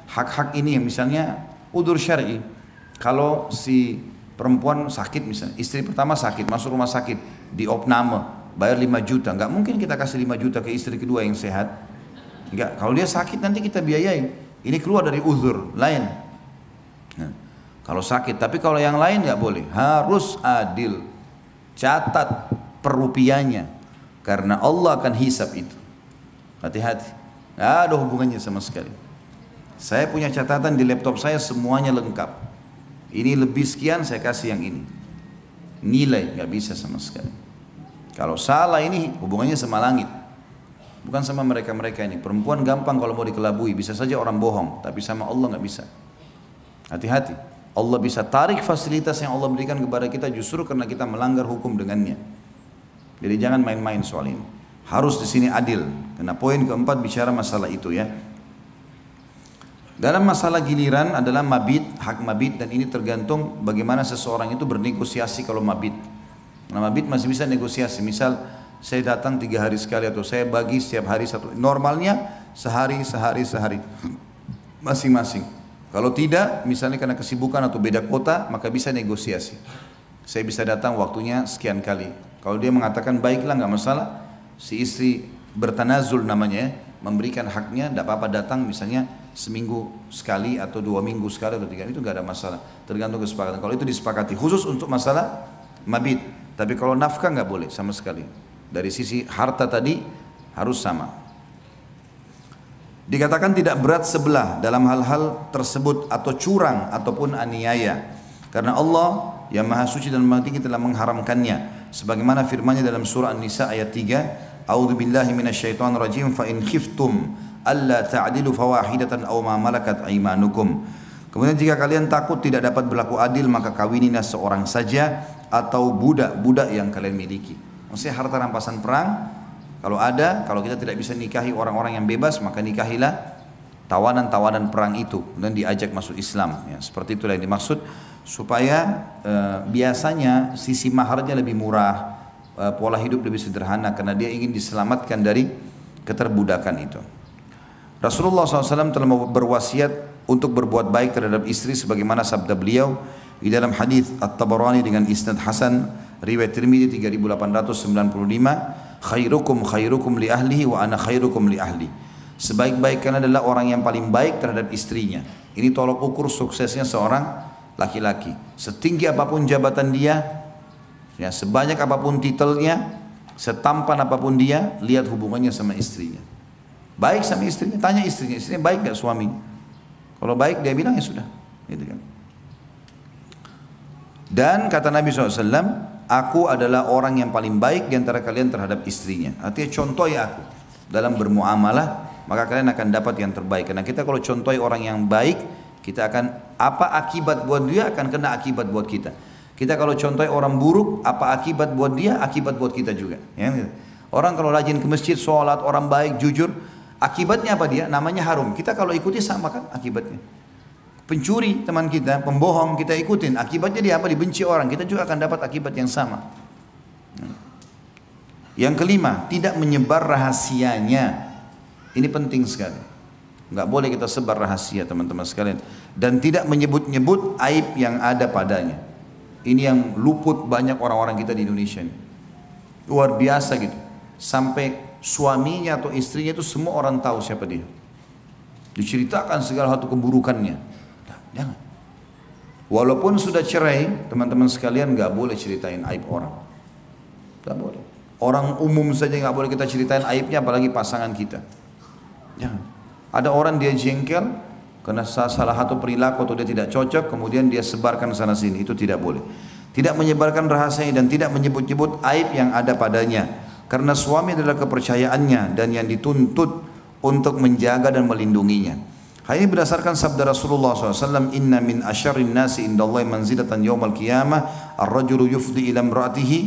hak-hak ini, yang misalnya udzur syar'i. Kalau si perempuan sakit misalnya, istri pertama sakit, masuk rumah sakit, diopname, bayar 5 juta. Enggak mungkin kita kasih 5 juta ke istri kedua yang sehat. Enggak, kalau dia sakit nanti kita biayai. Ini keluar dari udzur lain. Nah, kalau sakit, tapi kalau yang lain enggak boleh. Harus adil. Catat per rupiahnya. Karena Allah akan hisab itu. Hati-hati. Nggak ada hubungannya sama sekali. Saya punya catatan di laptop saya, semuanya lengkap. Ini lebih sekian, saya kasih yang ini. Nilai, nggak bisa sama sekali. Kalau salah ini hubungannya sama langit. Bukan sama mereka-mereka ini. Perempuan gampang kalau mau dikelabui, bisa saja orang bohong. Tapi sama Allah nggak bisa. Hati-hati. Allah bisa tarik fasilitas yang Allah berikan kepada kita justru karena kita melanggar hukum dengannya. Jadi jangan main-main soal ini. Harus di sini adil. Karena poin keempat bicara masalah itu, ya. Dalam masalah giliran adalah mabit, hak mabit, dan ini tergantung bagaimana seseorang itu bernegosiasi kalau mabit. Nah, mabit masih bisa negosiasi. Misal saya datang 3 hari sekali atau saya bagi setiap hari satu. Normalnya sehari masing-masing. Kalau tidak, misalnya karena kesibukan atau beda kota, maka bisa negosiasi. Saya bisa datang waktunya sekian kali. Kalau dia mengatakan baiklah nggak masalah, si istri bertanazul namanya, memberikan haknya, tidak apa-apa datang misalnya seminggu sekali atau 2 minggu sekali atau 3, itu nggak ada masalah. Tergantung kesepakatan. Kalau itu disepakati khusus untuk masalah mabit. Tapi kalau nafkah nggak boleh sama sekali. Dari sisi harta tadi harus sama. Dikatakan tidak berat sebelah dalam hal-hal tersebut atau curang ataupun aniaya. Karena Allah yang Maha Suci dan Maha Tinggi telah mengharamkannya. Sebagaimana firman-Nya dalam surah An-Nisa ayat 3, A'udzubillahi minasyaitonirrajim, fa in khiftum alla ta'dilu fawahidatan aw ma malakat aymanukum. Kemudian jika kalian takut tidak dapat berlaku adil, maka kawinilah seorang saja atau budak-budak yang kalian miliki. Maksudnya harta rampasan perang kalau ada, kalau kita tidak bisa nikahi orang-orang yang bebas, maka nikahilah tawanan-tawanan perang itu dan diajak masuk Islam, ya. Seperti itulah yang dimaksud, supaya biasanya sisi maharnya lebih murah, pola hidup lebih sederhana karena dia ingin diselamatkan dari keterbudakan itu. Rasulullah SAW telah berwasiat untuk berbuat baik terhadap istri sebagaimana sabda beliau di dalam hadis At-Tabarani dengan isnad hasan riwayat Tirmidzi 3895, khairukum khairukum li ahlihi wa ana khairukum li ahli. Sebaik-baik kalian adalah orang yang paling baik terhadap istrinya. Ini tolok ukur suksesnya seorang laki-laki. Setinggi apapun jabatan dia, ya, sebanyak apapun titelnya, setampan apapun dia, lihat hubungannya sama istrinya. Baik sama istrinya, tanya istrinya baik gak suaminya? Kalau baik dia bilang ya sudah, gitu kan. Dan kata Nabi SAW, aku adalah orang yang paling baik di antara kalian terhadap istrinya. Artinya contohi aku dalam bermuamalah, maka kalian akan dapat yang terbaik. Karena kita kalau contohi orang yang baik, kita akan, apa akibat buat dia akan kena akibat buat kita. Kita kalau contohi orang buruk, apa akibat buat dia, akibat buat kita juga, ya. Orang kalau rajin ke masjid, sholat, orang baik, jujur, Akibatnya apa dia? Namanya harum. Kita kalau ikuti sama kan akibatnya. Pencuri teman kita, pembohong kita ikutin. Akibatnya dia apa? Dibenci orang. Kita juga akan dapat akibat yang sama. Yang kelima, tidak menyebar rahasianya. Ini penting sekali. Nggak boleh kita sebar rahasia teman-teman sekalian. Dan tidak menyebut-nyebut aib yang ada padanya. Ini yang luput banyak orang-orang kita di Indonesia ini. Luar biasa gitu. Sampai suaminya atau istrinya itu semua orang tahu siapa dia. Diceritakan segala satu keburukannya. Nah, jangan. Walaupun sudah cerai, teman-teman sekalian nggak boleh ceritain aib orang. Nggak boleh. Orang umum saja nggak boleh kita ceritain aibnya, apalagi pasangan kita. Jangan. Ada orang dia jengkel karena salah satu perilaku atau dia tidak cocok, kemudian dia sebarkan sana sini. Itu tidak boleh. Tidak menyebarkan rahasia dan tidak menyebut-nyebut aib yang ada padanya. Karena suami adalah kepercayaannya dan yang dituntut untuk menjaga dan melindunginya. Hal ini berdasarkan sabda Rasulullah SAW, Inna min asyarrin nasi indallahi manzilatan yawmal qiyamah ar-rajulu yufdi ila imra'atihi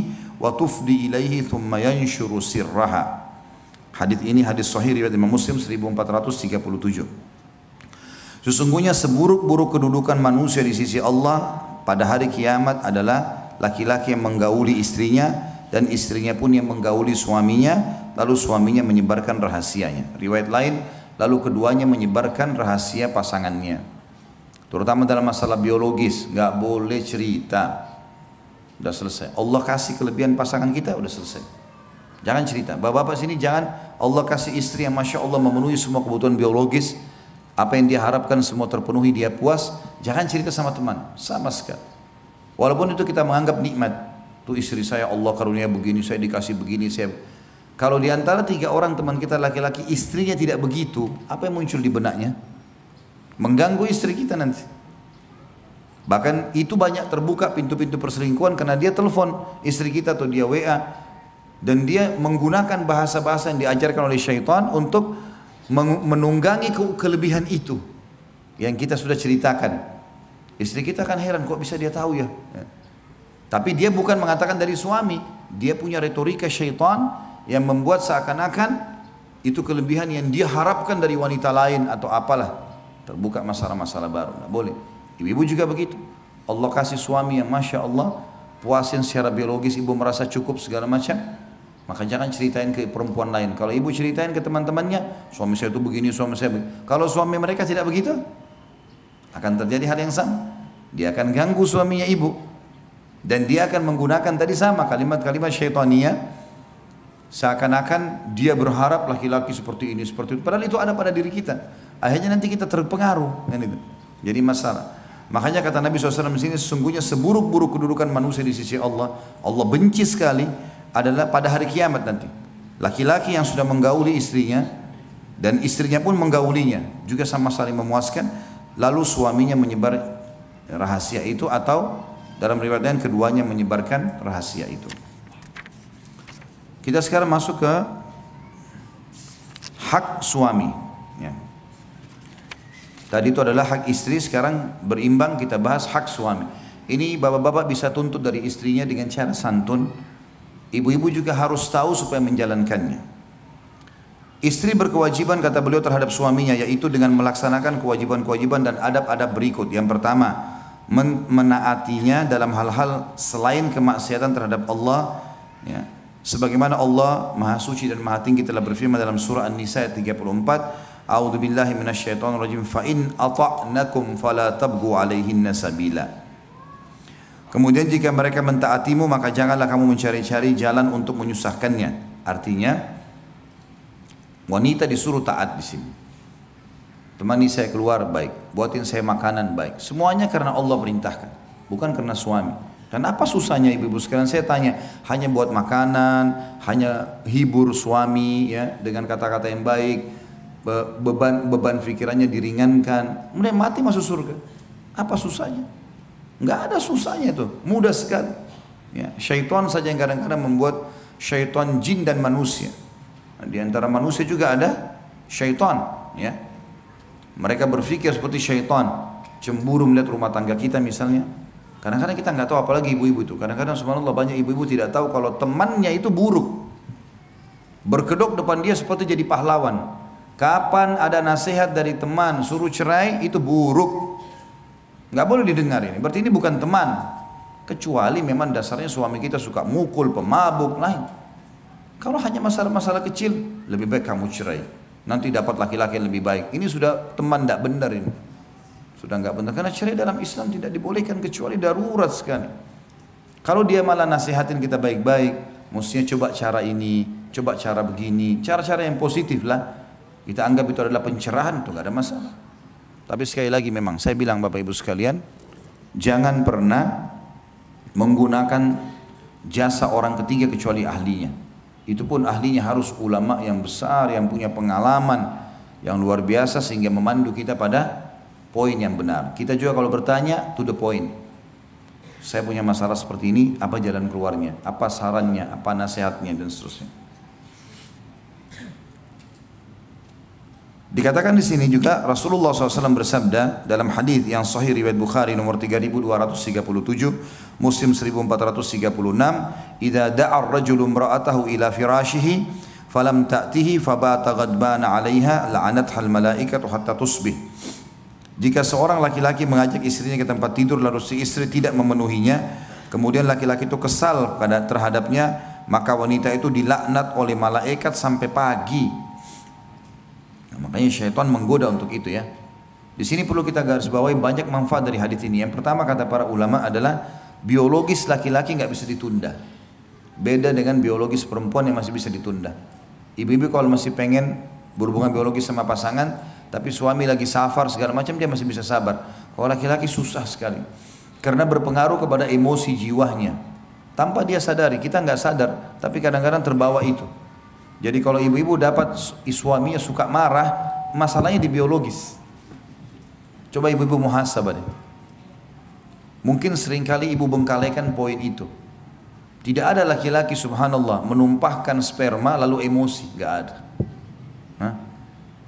wa tufdi ilaihi thumma yanshuru sirraha. Hadis ini hadis sahih riwayat Imam Muslim 1437. Sesungguhnya seburuk-buruk kedudukan manusia di sisi Allah pada hari kiamat adalah laki-laki yang menggauli istrinya dan istrinya pun yang menggauli suaminya, lalu suaminya menyebarkan rahasianya. Riwayat lain, lalu keduanya menyebarkan rahasia pasangannya. Terutama dalam masalah biologis, nggak boleh cerita. Udah selesai. Allah kasih kelebihan pasangan kita, udah selesai. Jangan cerita. Bapak-bapak sini jangan, Allah kasih istri yang Masya Allah memenuhi semua kebutuhan biologis. Apa yang dia harapkan semua terpenuhi, dia puas. Jangan cerita sama teman, sama sekali. Walaupun itu kita menganggap nikmat. Tuh istri saya Allah karunia begini, saya dikasih begini. Kalau di antara 3 orang teman kita laki-laki, istrinya tidak begitu, apa yang muncul di benaknya? Mengganggu istri kita nanti. Bahkan itu banyak terbuka pintu-pintu perselingkuhan karena dia telepon istri kita atau dia WA dan dia menggunakan bahasa-bahasa yang diajarkan oleh syaitan untuk menunggangi kelebihan itu yang kita sudah ceritakan. Istri kita kan heran kok bisa dia tahu ya. Tapi dia bukan mengatakan dari suami, dia punya retorika syaitan yang membuat seakan-akan itu kelebihan yang dia harapkan dari wanita lain atau apalah. Terbuka masalah-masalah baru, nggak boleh. Ibu-ibu juga begitu. Allah kasih suami yang Masya Allah puasin secara biologis, ibu merasa cukup segala macam, maka jangan ceritain ke perempuan lain. Kalau ibu ceritain ke teman-temannya, suami saya itu begini, suami saya begini. Kalau suami mereka tidak begitu, akan terjadi hal yang sama. Dia akan ganggu suaminya ibu, dan dia akan menggunakan tadi sama kalimat-kalimat syaitania, seakan-akan dia berharap laki-laki seperti ini, seperti itu. Padahal itu ada pada diri kita. Akhirnya nanti kita terpengaruh, kan itu. Jadi masalah. Makanya kata Nabi SAW di sini, sesungguhnya seburuk-buruk kedudukan manusia di sisi Allah, Allah benci sekali adalah pada hari kiamat nanti. Laki-laki yang sudah menggauli istrinya dan istrinya pun menggaulinya, juga sama saling memuaskan, lalu suaminya menyebar rahasia itu atau dalam riwayat lain keduanya menyebarkan rahasia itu. Kita sekarang masuk ke hak suami. Ya. Tadi itu adalah hak istri, sekarang berimbang kita bahas hak suami. Ini bapak-bapak bisa tuntut dari istrinya dengan cara santun. Ibu-ibu juga harus tahu supaya menjalankannya. Istri berkewajiban kata beliau terhadap suaminya, yaitu dengan melaksanakan kewajiban-kewajiban dan adab-adab berikut. Yang pertama, menaatinya dalam hal-hal selain kemaksiatan terhadap Allah. Ya. Sebagaimana Allah Maha Suci dan Maha Tinggi telah berfirman dalam surah An-Nisa ayat 34. A'udzu billahi minasyaitonir rajim fa in ata'nakum fala tabghu 'alaihinna sabila. Kemudian jika mereka mentaatimu maka janganlah kamu mencari-cari jalan untuk menyusahkannya. Artinya wanita disuruh taat di sini. Temani saya keluar baik, buatin saya makanan baik. Semuanya karena Allah perintahkan, bukan karena suami. Dan apa susahnya ibu-ibu sekalian? Saya tanya, hanya buat makanan, hanya hibur suami ya dengan kata-kata yang baik. Beban pikirannya diringankan, kemudian mati masuk surga. Apa susahnya? Nggak ada susahnya itu, mudah sekali. Ya, syaitan saja yang kadang-kadang membuat syaitan jin dan manusia. Nah, di antara manusia juga ada syaitan. Ya, mereka berpikir seperti syaitan, cemburu melihat rumah tangga kita misalnya. Kadang-kadang kita nggak tahu, apalagi ibu-ibu itu. Kadang-kadang subhanallah banyak ibu-ibu tidak tahu kalau temannya itu buruk. Berkedok depan dia seperti jadi pahlawan. Kapan ada nasihat dari teman suruh cerai, itu buruk. Nggak boleh didengar ini. Berarti ini bukan teman. Kecuali memang dasarnya suami kita suka mukul, pemabuk, lain. Kalau hanya masalah-masalah kecil, lebih baik kamu cerai. Nanti dapat laki-laki yang lebih baik. Ini sudah teman tidak benar ini. Sudah nggak benar. Karena cerai dalam Islam tidak dibolehkan kecuali darurat sekali. Kalau dia malah nasihatin kita baik-baik, mestinya coba cara ini, coba cara begini, cara-cara yang positif lah. Kita anggap itu adalah pencerahan, itu nggak ada masalah. Tapi sekali lagi memang saya bilang Bapak Ibu sekalian, jangan pernah menggunakan jasa orang ketiga kecuali ahlinya. Itu pun ahlinya harus ulama yang besar, yang punya pengalaman yang luar biasa sehingga memandu kita pada poin yang benar. Kita juga kalau bertanya to the point. Saya punya masalah seperti ini, apa jalan keluarnya, apa sarannya, apa nasihatnya dan seterusnya. Dikatakan di sini juga Rasulullah SAW bersabda dalam hadis yang sahih riwayat Bukhari nomor 3237, Muslim 1436, "Idza da'a ar-rajulu imra'atahu ila firashihi falam ta'tihi fabata ghadbana 'alaiha la'anatha al-malaikatu hatta tusbih." Jika seorang laki-laki mengajak istrinya ke tempat tidur lalu si istri tidak memenuhinya, kemudian laki-laki itu kesal terhadapnya, maka wanita itu dilaknat oleh malaikat sampai pagi. Nah, makanya syaitan menggoda untuk itu ya. Di sini perlu kita garis bawahi banyak manfaat dari hadis ini. Yang pertama kata para ulama adalah biologis laki-laki nggak bisa ditunda. Beda dengan biologis perempuan yang masih bisa ditunda. Ibu-ibu kalau masih pengen berhubungan biologis sama pasangan, tapi suami lagi safar segala macam dia masih bisa sabar. Kalau laki-laki susah sekali, karena berpengaruh kepada emosi jiwanya. Tanpa dia sadari, kita nggak sadar, tapi kadang-kadang terbawa itu. Jadi kalau ibu-ibu dapat suaminya suka marah, masalahnya di biologis. Coba ibu-ibu muhasabah deh. Mungkin seringkali ibu bengkalikan poin itu. Tidak ada laki-laki subhanallah menumpahkan sperma lalu emosi, nggak ada. Hah?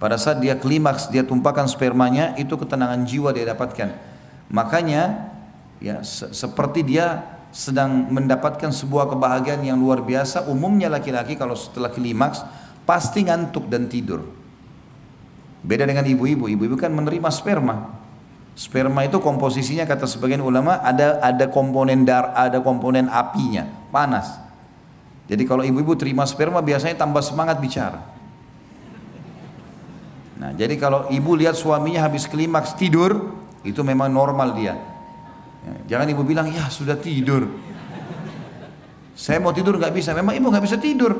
Pada saat dia klimaks, dia tumpahkan spermanya, itu ketenangan jiwa dia dapatkan. Makanya ya seperti dia sedang mendapatkan sebuah kebahagiaan yang luar biasa. Umumnya laki-laki kalau setelah klimaks pasti ngantuk dan tidur. Beda dengan ibu-ibu. Ibu-ibu kan menerima sperma. Sperma itu komposisinya kata sebagian ulama ada komponen ada komponen apinya, panas. Jadi kalau ibu-ibu terima sperma biasanya tambah semangat bicara. Nah, jadi kalau ibu lihat suaminya habis klimaks tidur, itu memang normal dia. Jangan ibu bilang, ya sudah tidur. Saya mau tidur nggak bisa. Memang ibu nggak bisa tidur,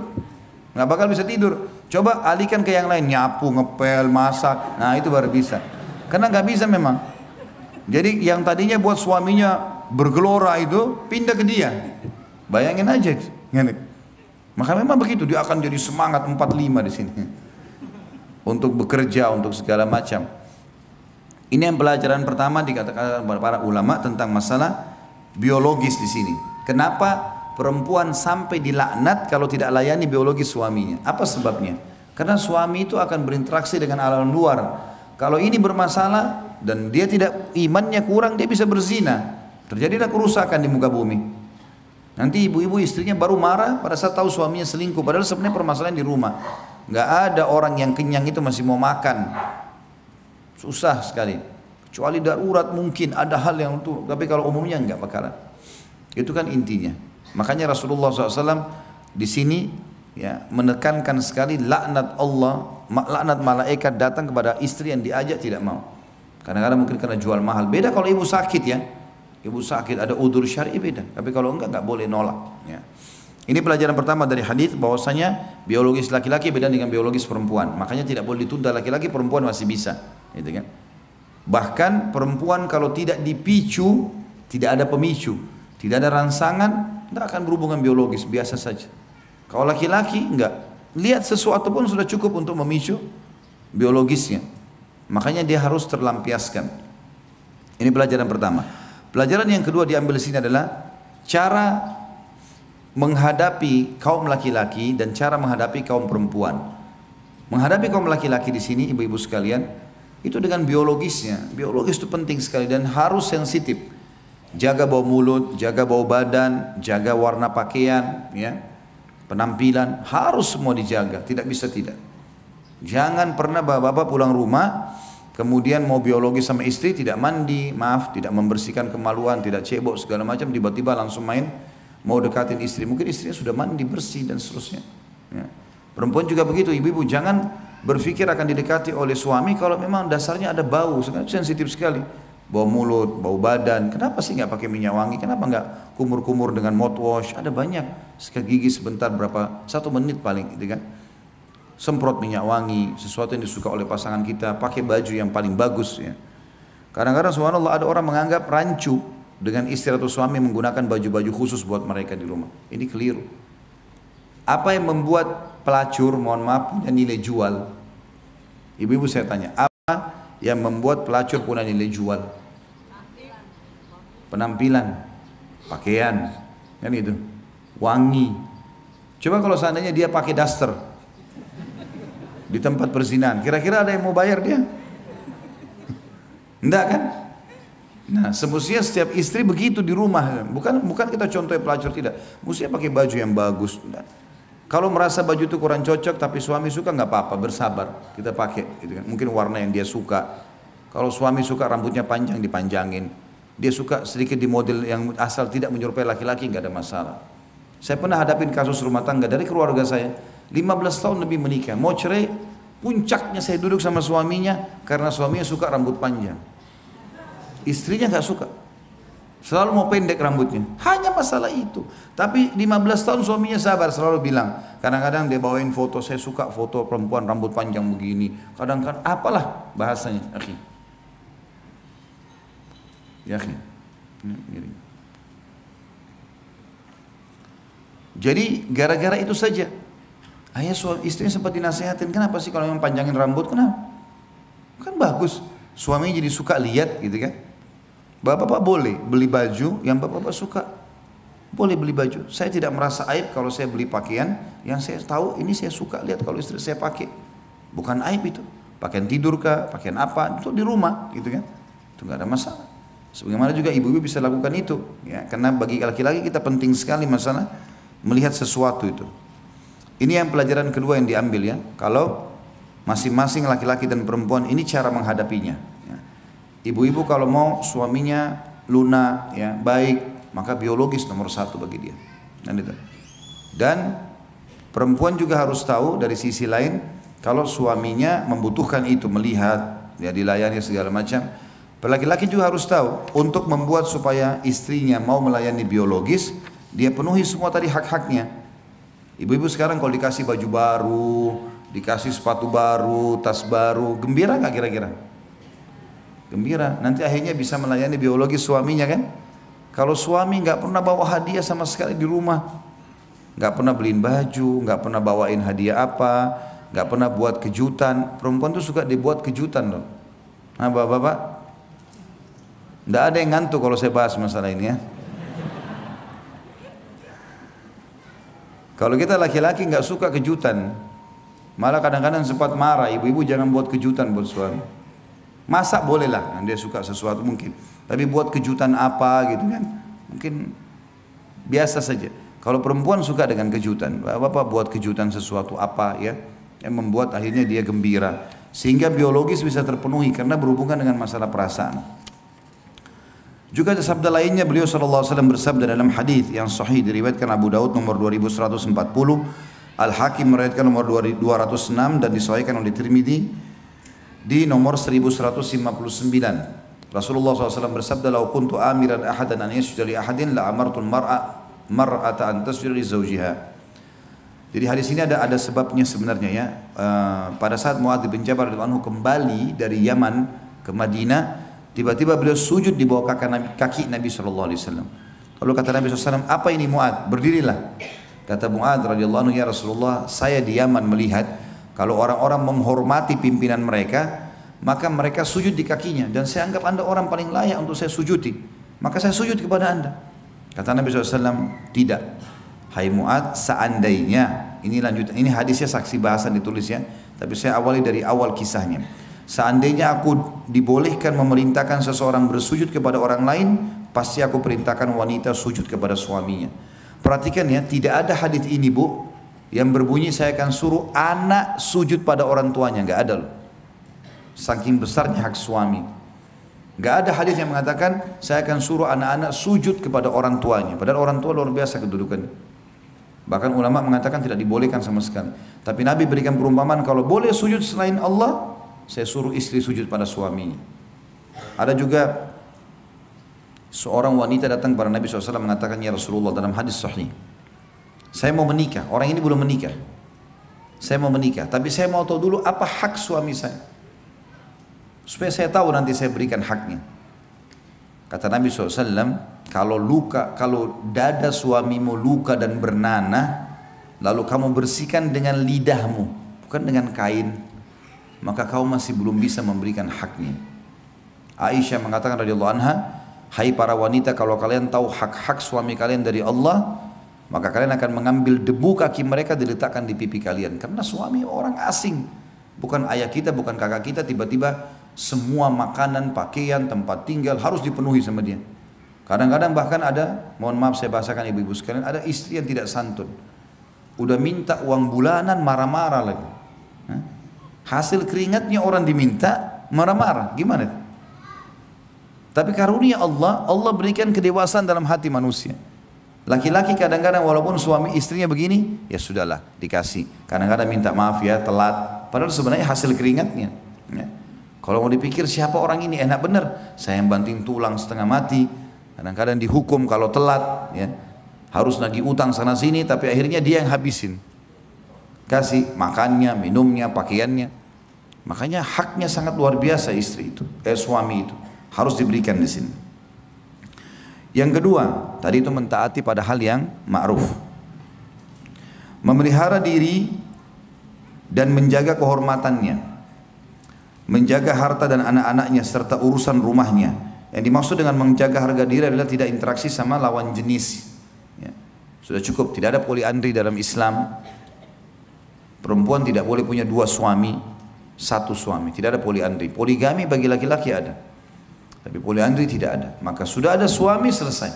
nggak bakal bisa tidur. Coba alihkan ke yang lain, nyapu, ngepel, masak. Nah itu baru bisa. Karena nggak bisa memang. Jadi yang tadinya buat suaminya bergelora itu pindah ke dia. Bayangin aja. Maka memang begitu, dia akan jadi semangat 45 di sini untuk bekerja, untuk segala macam. Ini yang pelajaran pertama dikatakan para ulama tentang masalah biologis di sini. Kenapa perempuan sampai dilaknat kalau tidak layani biologis suaminya? Apa sebabnya? Karena suami itu akan berinteraksi dengan alam luar. Kalau ini bermasalah dan dia tidak, imannya kurang, dia bisa berzina. Terjadilah kerusakan di muka bumi. Nanti ibu-ibu istrinya baru marah pada saat tahu suaminya selingkuh. Padahal sebenarnya permasalahan di rumah. Nggak ada orang yang kenyang itu masih mau makan. Susah sekali. Kecuali darurat mungkin ada hal yang itu. Tapi kalau umumnya nggak bakalan. Itu kan intinya. Makanya Rasulullah SAW di sini ya menekankan sekali laknat Allah, laknat malaikat datang kepada istri yang diajak tidak mau. Kadang-kadang mungkin karena jual mahal. Beda kalau ibu sakit ya. Ibu sakit ada udzur syar'i beda. Tapi kalau enggak boleh nolak. Ya. Ini pelajaran pertama dari hadis bahwasanya biologis laki-laki beda dengan biologis perempuan. Makanya tidak boleh ditunda laki-laki, perempuan masih bisa. Gitu kan? Bahkan perempuan kalau tidak dipicu, tidak ada pemicu, tidak ada rangsangan, tidak akan berhubungan biologis, biasa saja. Kalau laki-laki enggak, lihat sesuatu pun sudah cukup untuk memicu biologisnya. Makanya dia harus terlampiaskan. Ini pelajaran pertama. Pelajaran yang kedua diambil di sini adalah cara menghadapi kaum laki-laki dan cara menghadapi kaum perempuan. Menghadapi kaum laki-laki di sini, ibu-ibu sekalian, itu dengan biologisnya. Biologis itu penting sekali dan harus sensitif. Jaga bau mulut, jaga bau badan, jaga warna pakaian, ya, penampilan, harus semua dijaga. Tidak bisa tidak. Jangan pernah bapak-bapak pulang rumah, kemudian mau biologi sama istri, tidak mandi, maaf, tidak membersihkan kemaluan, tidak cebok segala macam, tiba-tiba langsung main mau dekatin istri. Mungkin istrinya sudah mandi, bersih dan seterusnya. Ya. Perempuan juga begitu, ibu-ibu jangan berpikir akan didekati oleh suami kalau memang dasarnya ada bau, sekarang sensitif sekali. Bau mulut, bau badan, kenapa sih nggak pakai minyak wangi, kenapa nggak kumur-kumur dengan mouthwash, ada banyak, sikat gigi sebentar berapa, 1 menit paling gitu kan. Semprot minyak wangi, sesuatu yang disuka oleh pasangan kita, pakai baju yang paling bagus ya. Kadang-kadang subhanallah ada orang menganggap rancu dengan istri atau suami menggunakan baju-baju khusus buat mereka di rumah. Ini keliru. Apa yang membuat pelacur, mohon maaf, punya nilai jual? Ibu-ibu saya tanya, apa yang membuat pelacur punya nilai jual? Penampilan, pakaian, kan itu, wangi. Coba kalau seandainya dia pakai daster di tempat perzinahan, kira-kira ada yang mau bayar dia? Enggak kan? Nah, semestinya setiap istri begitu di rumah, bukan kita contoh pelacur, tidak. Mestinya pakai baju yang bagus. Kalau merasa baju itu kurang cocok tapi suami suka, nggak apa-apa, bersabar, kita pakai gitu kan. Mungkin warna yang dia suka. Kalau suami suka rambutnya panjang, dipanjangin. Dia suka sedikit di model yang asal tidak menyerupai laki-laki, nggak ada masalah. Saya pernah hadapin kasus rumah tangga dari keluarga saya, 15 tahun lebih menikah, mau cerai, puncaknya saya duduk sama suaminya karena suaminya suka rambut panjang. Istrinya nggak suka, selalu mau pendek rambutnya, hanya masalah itu. Tapi 15 tahun suaminya sabar, selalu bilang, kadang-kadang dia bawain foto, saya suka foto perempuan rambut panjang begini, kadang-kadang apalah bahasanya, akhi. Ya akhi. Jadi gara-gara itu saja, ayah istrinya sempat dinasehatin, kenapa sih kalau memang panjangin rambut, kenapa? Kan bagus, suaminya jadi suka lihat gitu kan. Bapak-bapak boleh beli baju yang bapak-bapak suka, boleh beli baju. Saya tidak merasa aib kalau saya beli pakaian yang saya tahu ini saya suka lihat kalau istri saya pakai. Bukan aib itu. Pakaian tidur kah, pakaian apa, itu di rumah gitu kan. Itu nggak ada masalah. Sebagaimana juga ibu-ibu bisa lakukan itu, ya. Karena bagi laki-laki kita penting sekali masalah melihat sesuatu itu. Ini yang pelajaran kedua yang diambil ya. Kalau masing-masing laki-laki dan perempuan ini cara menghadapinya. Ibu-ibu kalau mau suaminya lunak, ya, baik, maka biologis nomor 1 bagi dia. Dan perempuan juga harus tahu dari sisi lain, kalau suaminya membutuhkan itu, melihat, ya, dilayani segala macam. Laki-laki juga harus tahu untuk membuat supaya istrinya mau melayani biologis, dia penuhi semua tadi hak-haknya. Ibu-ibu sekarang kalau dikasih baju baru, dikasih sepatu baru, tas baru, gembira nggak kira-kira? Gembira, nanti akhirnya bisa melayani biologis suaminya kan. Kalau suami nggak pernah bawa hadiah sama sekali di rumah, nggak pernah beliin baju, nggak pernah bawain hadiah apa, nggak pernah buat kejutan. Perempuan tuh suka dibuat kejutan loh. Nah bapak-bapak, nggak ada yang ngantuk kalau saya bahas masalah ini ya. Kalau kita laki-laki nggak suka kejutan, malah kadang-kadang sempat marah, ibu-ibu jangan buat kejutan buat suami. Masak boleh lah, dia suka sesuatu mungkin. Tapi buat kejutan apa gitu kan, mungkin biasa saja. Kalau perempuan suka dengan kejutan, bapak buat kejutan sesuatu apa ya, yang membuat akhirnya dia gembira. Sehingga biologis bisa terpenuhi karena berhubungan dengan masalah perasaan. Juga ada sabda lainnya, beliau SAW bersabda dalam hadis yang sahih diriwayatkan Abu Daud nomor 2140, Al-Hakim meriwayatkan nomor 206 dan disahihkan oleh Tirmidzi di nomor 1159. Rasulullah SAW bersabda, "Lau kuntu amiran ahadan an yasjuda li ahadin la amartul mar'ata an tasjuda li zawjiha." Jadi hadis ini ada sebabnya sebenarnya ya. Pada saat Muadz bin Jabal radhiyallahu anhu kembali dari Yaman ke Madinah, tiba-tiba beliau sujud di bawah kaki Nabi SAW. Lalu kata Nabi SAW, "Apa ini Muadz? Berdirilah." Kata Muadz radhiyallahu anhu, "Ya Rasulullah, saya di Yaman melihat kalau orang-orang menghormati pimpinan mereka, maka mereka sujud di kakinya. Dan saya anggap anda orang paling layak untuk saya sujudi. Maka saya sujud kepada anda." Kata Nabi SAW, "Tidak. Hai Mu'adz, seandainya," ini lanjutan, ini hadisnya saksi bahasan ditulisnya, tapi saya awali dari awal kisahnya. "Seandainya aku dibolehkan memerintahkan seseorang bersujud kepada orang lain, pasti aku perintahkan wanita sujud kepada suaminya." Perhatikan ya, tidak ada hadis ini bu, yang berbunyi saya akan suruh anak sujud pada orang tuanya. Nggak ada loh. Saking besarnya hak suami. Nggak ada hadis yang mengatakan saya akan suruh anak-anak sujud kepada orang tuanya. Padahal orang tua luar biasa kedudukannya. Bahkan ulama mengatakan tidak dibolehkan sama sekali. Tapi Nabi berikan perumpamaan kalau boleh sujud selain Allah, saya suruh istri sujud pada suaminya. Ada juga seorang wanita datang kepada Nabi SAW mengatakan, ya Rasulullah, dalam hadis sahih, saya mau menikah, orang ini belum menikah. Saya mau menikah, tapi saya mau tahu dulu apa hak suami saya. Supaya saya tahu nanti saya berikan haknya. Kata Nabi SAW, kalau dada suamimu luka dan bernanah, lalu kamu bersihkan dengan lidahmu, bukan dengan kain, maka kau masih belum bisa memberikan haknya. Aisyah mengatakan radhiyallahu anha, hai para wanita, kalau kalian tahu hak-hak suami kalian dari Allah, maka kalian akan mengambil debu kaki mereka diletakkan di pipi kalian. Karena suami orang asing, bukan ayah kita, bukan kakak kita, tiba-tiba semua makanan, pakaian, tempat tinggal harus dipenuhi sama dia. Kadang-kadang bahkan ada, mohon maaf saya bahasakan ibu-ibu sekalian, ada istri yang tidak santun. Udah minta uang bulanan, marah-marah lagi. Hasil keringatnya orang diminta, marah-marah. Gimana itu? Tapi karunia Allah, Allah berikan kedewasaan dalam hati manusia. Laki-laki kadang-kadang walaupun suami istrinya begini, ya sudahlah, dikasih. Kadang-kadang minta maaf ya, telat. Padahal sebenarnya hasil keringatnya. Ya. Kalau mau dipikir siapa orang ini, enak bener. Saya yang banting tulang setengah mati. Kadang-kadang dihukum kalau telat. Ya. Harus nagih utang sana sini, tapi akhirnya dia yang habisin. Kasih makannya, minumnya, pakaiannya. Makanya haknya sangat luar biasa istri itu, suami itu. Harus diberikan di sini. Yang kedua, tadi itu mentaati pada hal yang ma'ruf. Memelihara diri dan menjaga kehormatannya. Menjaga harta dan anak-anaknya serta urusan rumahnya. Yang dimaksud dengan menjaga harga diri adalah tidak interaksi sama lawan jenis. Ya. Sudah cukup, tidak ada poliandri dalam Islam. Perempuan tidak boleh punya dua suami, satu suami. Tidak ada poliandri. Poligami bagi laki-laki ada. Tapi poliandri tidak ada. Maka sudah ada suami, selesai.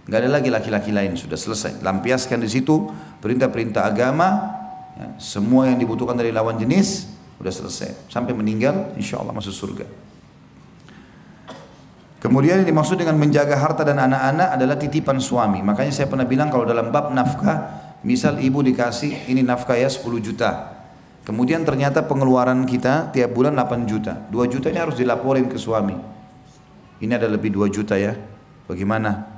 Gak ada lagi laki-laki lain, sudah selesai. Lampiaskan di situ perintah-perintah agama, ya, semua yang dibutuhkan dari lawan jenis, sudah selesai. Sampai meninggal, insya Allah masuk surga. Kemudian yang dimaksud dengan menjaga harta dan anak-anak adalah titipan suami. Makanya saya pernah bilang kalau dalam bab nafkah, misal ibu dikasih, ini nafkah ya 10 juta. Kemudian ternyata pengeluaran kita tiap bulan 8 juta. 2 juta ini harus dilaporin ke suami. Ini ada lebih 2 juta ya. Bagaimana?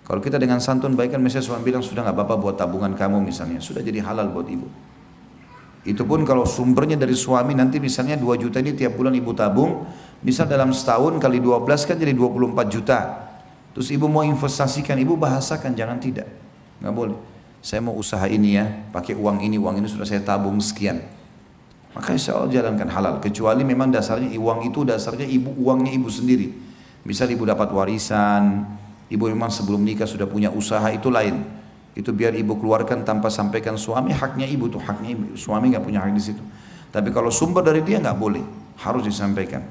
Kalau kita dengan santun baik kan misalnya suami bilang sudah nggak apa-apa buat tabungan kamu misalnya. Sudah jadi halal buat ibu. Itu pun kalau sumbernya dari suami, nanti misalnya 2 juta ini tiap bulan ibu tabung. Misal dalam setahun kali 12 kan jadi 24 juta. Terus ibu mau investasikan, ibu bahasakan, jangan tidak. Nggak boleh. Saya mau usaha ini ya, pakai uang ini sudah saya tabung sekian. Maka insya Allah jalankan halal. Kecuali memang dasarnya uang itu dasarnya uangnya ibu sendiri. Misal ibu dapat warisan, ibu memang sebelum nikah sudah punya usaha, itu lain. Itu biar ibu keluarkan tanpa sampaikan suami, haknya ibu tuh, haknya ibu. Suami nggak punya hak di situ. Tapi kalau sumber dari dia nggak boleh, harus disampaikan.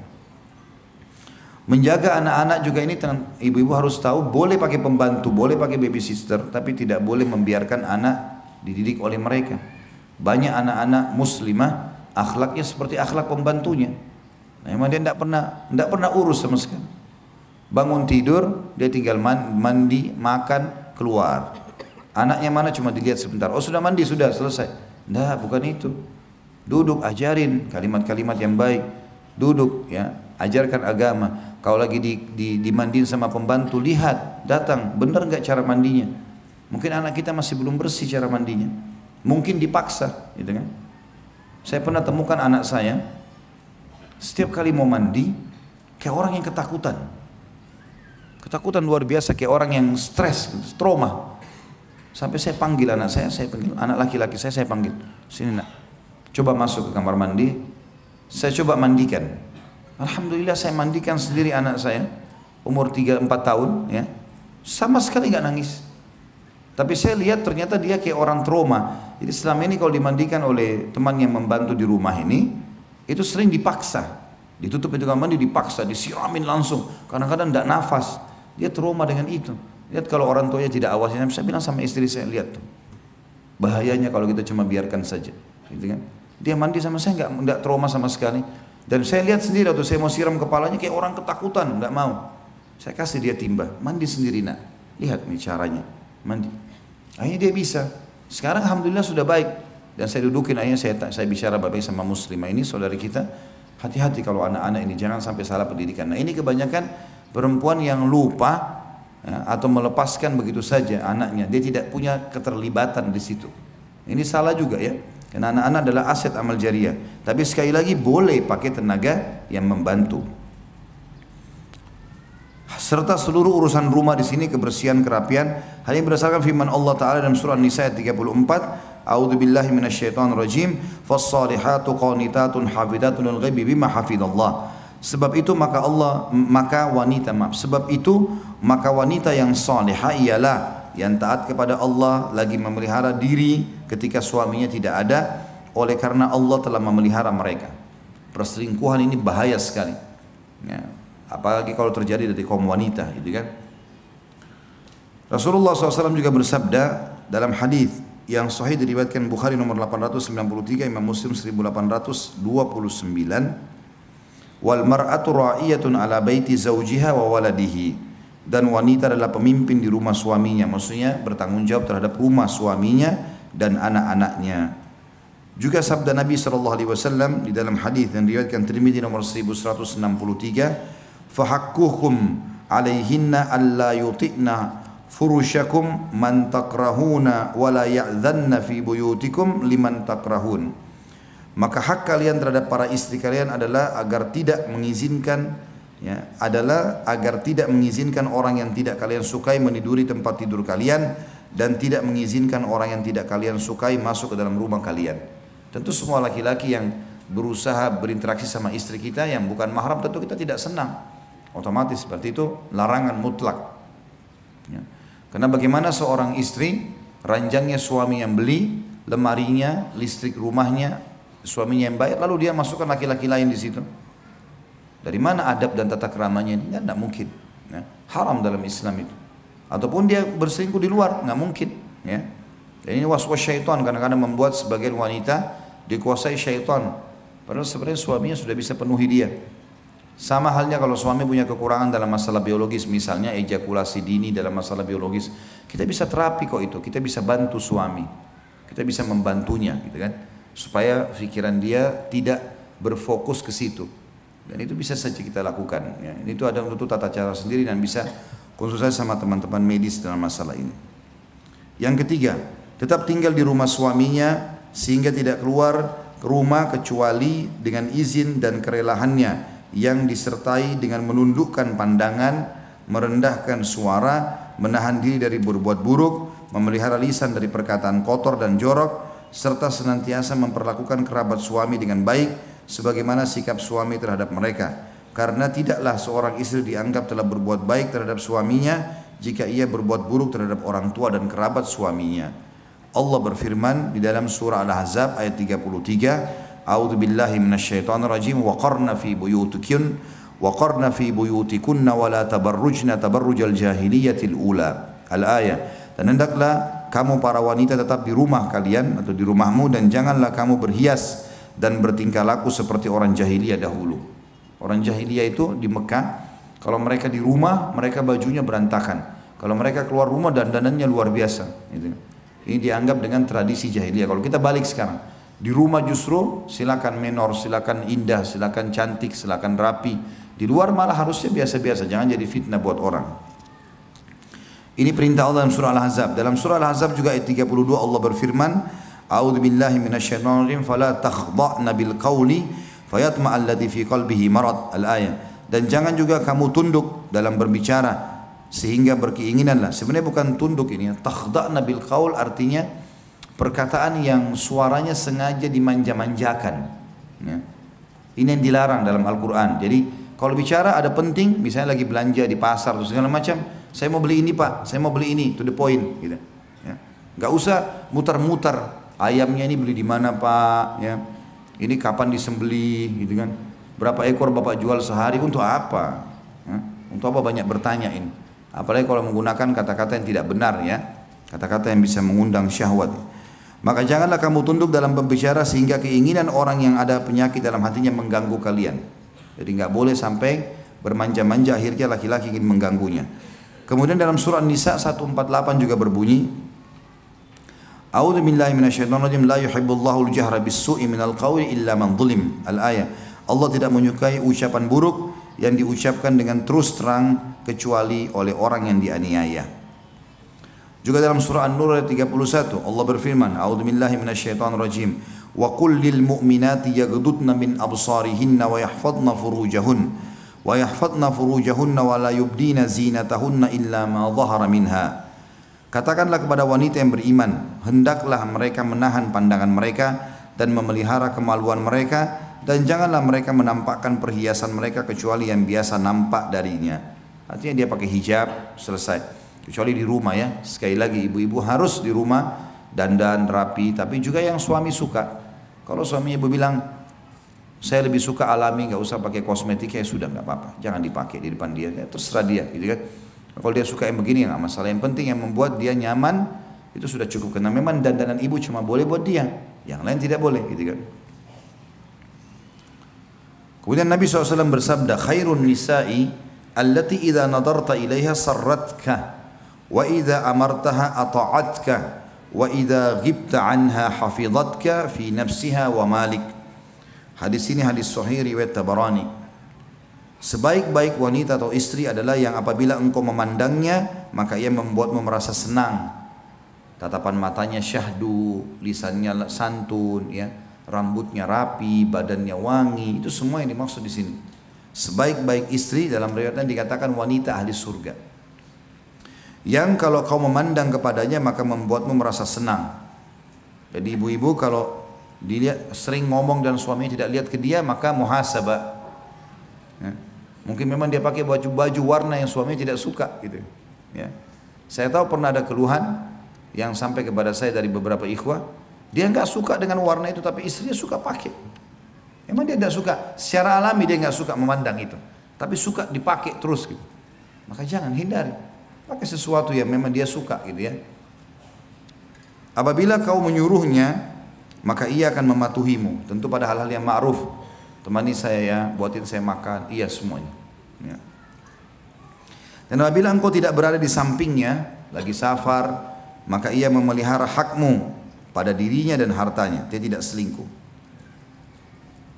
Menjaga anak-anak juga ini, ibu-ibu harus tahu, boleh pakai pembantu, boleh pakai babysitter, tapi tidak boleh membiarkan anak dididik oleh mereka. Banyak anak-anak muslimah akhlaknya seperti akhlak pembantunya. Memang dia tidak pernah urus sama sekali. Bangun tidur, dia tinggal mandi, makan, keluar. Anaknya mana cuma dilihat sebentar. Oh sudah mandi, sudah selesai. Tidak, bukan itu. Duduk, ajarin kalimat-kalimat yang baik. Duduk, ya, ajarkan agama. Kalau lagi dimandiin sama pembantu, lihat, datang, benar nggak cara mandinya? Mungkin anak kita masih belum bersih cara mandinya. Mungkin dipaksa, gitu kan? Saya pernah temukan anak saya, setiap kali mau mandi, kayak orang yang ketakutan. Ketakutan luar biasa, kayak orang yang stres, trauma. Sampai saya panggil anak saya panggil anak laki-laki saya panggil, sini nak, coba masuk ke kamar mandi, saya coba mandikan. Alhamdulillah saya mandikan sendiri anak saya, umur 3-4 tahun, ya, sama sekali nggak nangis. Tapi saya lihat ternyata dia kayak orang trauma. Jadi selama ini kalau dimandikan oleh teman yang membantu di rumah ini, itu sering dipaksa. Ditutup itu kamar mandi, dipaksa, disiramin langsung. Kadang-kadang tidak nafas. Dia trauma dengan itu. Lihat kalau orang tuanya tidak awasin, saya bilang sama istri saya, lihat tuh. Bahayanya kalau kita cuma biarkan saja, gitu kan? Dia mandi sama saya nggak trauma sama sekali. Dan saya lihat sendiri waktu saya mau siram kepalanya kayak orang ketakutan, nggak mau. Saya kasih dia timba, mandi sendiri nak. Lihat nih caranya, mandi. Akhirnya dia bisa. Sekarang alhamdulillah sudah baik. Dan saya dudukin akhirnya saya bicara baik sama muslimah ini saudari kita. Hati-hati kalau anak-anak ini jangan sampai salah pendidikan. Nah ini kebanyakan perempuan yang lupa ya, atau melepaskan begitu saja anaknya. Dia tidak punya keterlibatan di situ. Ini salah juga ya. Karena anak-anak adalah aset amal jariah. Tapi sekali lagi boleh pakai tenaga yang membantu. Serta seluruh urusan rumah di sini kebersihan, kerapian. Hal ini berdasarkan firman Allah Taala dalam surah An-Nisa ayat 34. A'udzubillahi minasyaitonirrajim. Fas-salihatu qanitatun hafidatun lil ghaibi bima hafidallah. Sebab itu maka wanita yang salihah ialah yang taat kepada Allah lagi memelihara diri ketika suaminya tidak ada, oleh karena Allah telah memelihara mereka. Perselingkuhan ini bahaya sekali. Ya. Apalagi kalau terjadi dari kaum wanita, gitu kan? Rasulullah SAW juga bersabda dalam hadis yang sahih diriwayatkan Bukhari nomor 893, Imam Muslim 1829, wal mar'atu ra'iyatun ala baiti zawjiha wa waladihi, dan wanita adalah pemimpin di rumah suaminya, maksudnya bertanggung jawab terhadap rumah suaminya dan anak-anaknya. Juga sabda Nabi SAW di dalam hadis yang diriwayatkan Tirmidzi nomor 1163, fahakkuhum alaihinna alla yuti'na furushakum man takrahuna wala ya'dhanna fi buyutikum liman takrahun. Maka hak kalian terhadap para istri kalian adalah agar tidak mengizinkan orang yang tidak kalian sukai meniduri tempat tidur kalian, dan tidak mengizinkan orang yang tidak kalian sukai masuk ke dalam rumah kalian. Tentu semua laki-laki yang berusaha berinteraksi sama istri kita yang bukan mahram, tentu kita tidak senang. Otomatis seperti itu, larangan mutlak. Ya. Karena bagaimana seorang istri, ranjangnya suami yang beli, lemarinya, listrik rumahnya, suaminya yang bayar, lalu dia masukkan laki-laki lain di situ. Dari mana adab dan tata keramanya ini? Tidak mungkin. Ya. Haram dalam Islam itu. Ataupun dia berselingkuh di luar, nggak mungkin. Ya. Dan ini waswas syaitan, kadang-kadang membuat sebagian wanita dikuasai syaitan. Padahal sebenarnya suaminya sudah bisa penuhi dia. Sama halnya kalau suami punya kekurangan dalam masalah biologis, misalnya ejakulasi dini dalam masalah biologis, kita bisa terapi kok itu, kita bisa bantu suami, kita bisa membantunya, gitu kan, supaya pikiran dia tidak berfokus ke situ, dan itu bisa saja kita lakukan. Ya. Itu ada untuk tata cara sendiri dan bisa konsultasi sama teman-teman medis dalam masalah ini. Yang ketiga, tetap tinggal di rumah suaminya sehingga tidak keluar ke rumah kecuali dengan izin dan kerelaannya, yang disertai dengan menundukkan pandangan, merendahkan suara, menahan diri dari berbuat buruk, memelihara lisan dari perkataan kotor dan jorok, serta senantiasa memperlakukan kerabat suami dengan baik sebagaimana sikap suami terhadap mereka. Karena tidaklah seorang istri dianggap telah berbuat baik terhadap suaminya jika ia berbuat buruk terhadap orang tua dan kerabat suaminya. Allah berfirman di dalam surah Al-Ahzab ayat 33, A'udzu billahi minasyaitonir rajim, wa qarna fi buyutikunna wa la tabarrujna tabarrujal jahiliyatil ula. Al-ayah. Dan hendaklah kamu para wanita tetap di rumah kalian atau di rumahmu, dan janganlah kamu berhias dan bertingkah laku seperti orang jahiliyah dahulu. Orang jahiliyah itu di Mekah, kalau mereka di rumah mereka bajunya berantakan. Kalau mereka keluar rumah dandanannya luar biasa. Ini dianggap dengan tradisi jahiliyah. Kalau kita balik sekarang, di rumah justru silakan menor, silakan indah, silakan cantik, silakan rapi. Di luar malah harusnya biasa-biasa, jangan jadi fitnah buat orang. Ini perintah Allah dalam surah Al-Ahzab. Dalam surah Al-Ahzab juga ayat 32 Allah berfirman, A'udzu billahi minasyaitonir rajim, fala takhda'na bil qawli fayatma alladhi fi qalbihi marad. Al-ayah. Dan jangan juga kamu tunduk dalam berbicara sehingga berkeinginanlah. Sebenarnya bukan tunduk ini, takhda'na bil qaul artinya perkataan yang suaranya sengaja dimanja-manjakan. Ya. Ini yang dilarang dalam Al-Quran. Jadi kalau bicara ada penting, misalnya lagi belanja di pasar atau segala macam, saya mau beli ini pak, saya mau beli ini, to the point. Gitu. Ya. Gak usah muter-muter, ayamnya ini beli di mana pak, ya. Ini kapan disembeli, gitu kan? Berapa ekor bapak jual sehari, untuk apa? Ya. Untuk apa banyak bertanya ini? Apalagi kalau menggunakan kata-kata yang tidak benar, ya, kata-kata yang bisa mengundang syahwat. Maka janganlah kamu tunduk dalam berbicara sehingga keinginan orang yang ada penyakit dalam hatinya mengganggu kalian. Jadi nggak boleh sampai bermanja-manja akhirnya laki-laki ingin mengganggunya. Kemudian dalam surah An-Nisa 148 juga berbunyi, A'udzu billahi minasyaitonir rajim, la yuhibbullahu al-jahra bis-su'i minal qawli illa man zulim. Al-ayah. Allah tidak menyukai ucapan buruk yang diucapkan dengan terus terang kecuali oleh orang yang dianiaya. Juga dalam surah An-Nur ayat 31 Allah berfirman, A'udzu billahi minasyaitonir rajim, wa qul lil mu'minati yaghdudna min absarihinna wa yahfadna furujahunna wa la yubdina zinatahunna illa ma dhahara minha. Katakanlah kepada wanita yang beriman, hendaklah mereka menahan pandangan mereka dan memelihara kemaluan mereka, dan janganlah mereka menampakkan perhiasan mereka kecuali yang biasa nampak darinya. Artinya dia pakai hijab, selesai. Kecuali di rumah ya, sekali lagi ibu-ibu harus di rumah dandan rapi, tapi juga yang suami suka. Kalau suami ibu bilang, saya lebih suka alami, nggak usah pakai kosmetik, ya sudah nggak apa-apa, jangan dipakai di depan dia, ya, terserah dia, gitu kan. Kalau dia suka yang begini nggak masalah, yang penting yang membuat dia nyaman itu sudah cukup. Karena memang dandanan ibu cuma boleh buat dia, yang lain tidak boleh, gitu kan. Kemudian Nabi SAW bersabda, khairun nisa'i allati idza nadarta ilaiha sarratka wa idza amartaha ata'atka wa idza ghibta anha hafidhatka fi nafsiha wa malik. Hadis ini hadis sahih riwayat Tabarani. Sebaik-baik wanita atau istri adalah yang apabila engkau memandangnya maka ia membuatmu merasa senang. Tatapan matanya syahdu, lisannya santun, ya, rambutnya rapi, badannya wangi, itu semua yang dimaksud di sini. Sebaik-baik istri dalam riwayatnya dikatakan wanita ahli surga. Yang kalau kau memandang kepadanya maka membuatmu merasa senang. Jadi ibu-ibu kalau dilihat sering ngomong dan suaminya tidak lihat ke dia maka muhasabah. Ya. Mungkin memang dia pakai baju-baju warna yang suaminya tidak suka gitu. Ya. Saya tahu pernah ada keluhan yang sampai kepada saya dari beberapa ikhwah, dia nggak suka dengan warna itu tapi istrinya suka pakai. Memang dia tidak suka, secara alami dia nggak suka memandang itu, tapi suka dipakai terus gitu. Maka jangan, hindari. Pakai sesuatu yang memang dia suka gitu ya. Apabila kau menyuruhnya maka ia akan mematuhimu, tentu pada hal-hal yang ma'ruf. Temani saya ya, buatin saya makan, iya semuanya ya. Dan apabila engkau tidak berada di sampingnya lagi safar, maka ia memelihara hakmu pada dirinya dan hartanya, dia tidak selingkuh.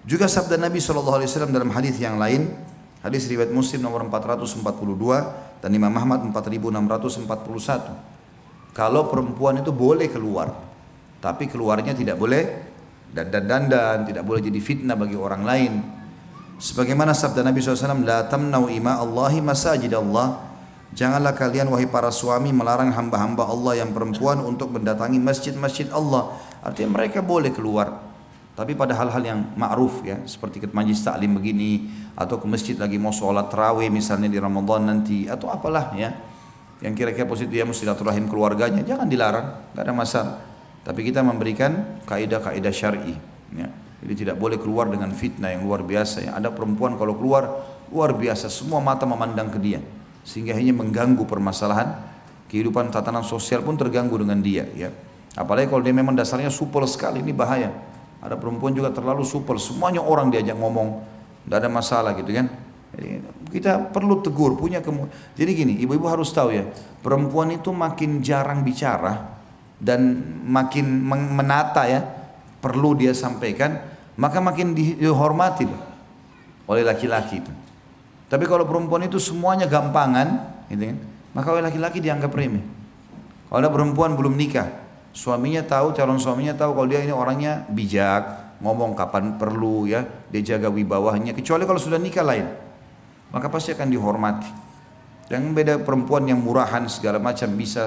Juga sabda Nabi SAW dalam hadis yang lain, hadis riwayat Muslim nomor 442 dan Imam Ahmad 4641. Kalau perempuan itu boleh keluar, tapi keluarnya tidak boleh dandan-dandan, tidak boleh jadi fitnah bagi orang lain. Sebagaimana sabda Nabi SAW, la tamnau ima Allahi masajid Allah. Janganlah kalian wahai para suami melarang hamba-hamba Allah yang perempuan untuk mendatangi masjid-masjid Allah. Artinya mereka boleh keluar, tapi pada hal-hal yang ma'ruf ya, seperti ke majlis taklim begini, atau ke masjid lagi mau sholat tarawih misalnya di Ramadan nanti, atau apalah ya, yang kira-kira positif dia mesti silaturahim keluarganya, jangan dilarang, tidak ada masalah. Tapi kita memberikan kaidah-kaidah syar'i ya. Jadi tidak boleh keluar dengan fitnah yang luar biasa ya. Ada perempuan kalau keluar luar biasa, semua mata memandang ke dia, sehingga hanya mengganggu permasalahan kehidupan tatanan sosial pun terganggu dengan dia ya. Apalagi kalau dia memang dasarnya supel sekali, ini bahaya. Ada perempuan juga terlalu supel, semuanya orang diajak ngomong, tidak ada masalah gitu kan. Jadi kita perlu tegur, jadi gini, ibu-ibu harus tahu ya, perempuan itu makin jarang bicara dan makin menata ya, perlu dia sampaikan, maka makin dihormati oleh laki-laki itu. Tapi kalau perempuan itu semuanya gampangan, gitu kan, maka oleh laki-laki dianggap remeh. Kalau ada perempuan belum nikah, suaminya tahu, calon suaminya tahu kalau dia ini orangnya bijak, ngomong kapan perlu ya, dia jaga wibawahnya. Kecuali kalau sudah nikah lain, maka pasti akan dihormati. Yang beda perempuan yang murahan segala macam bisa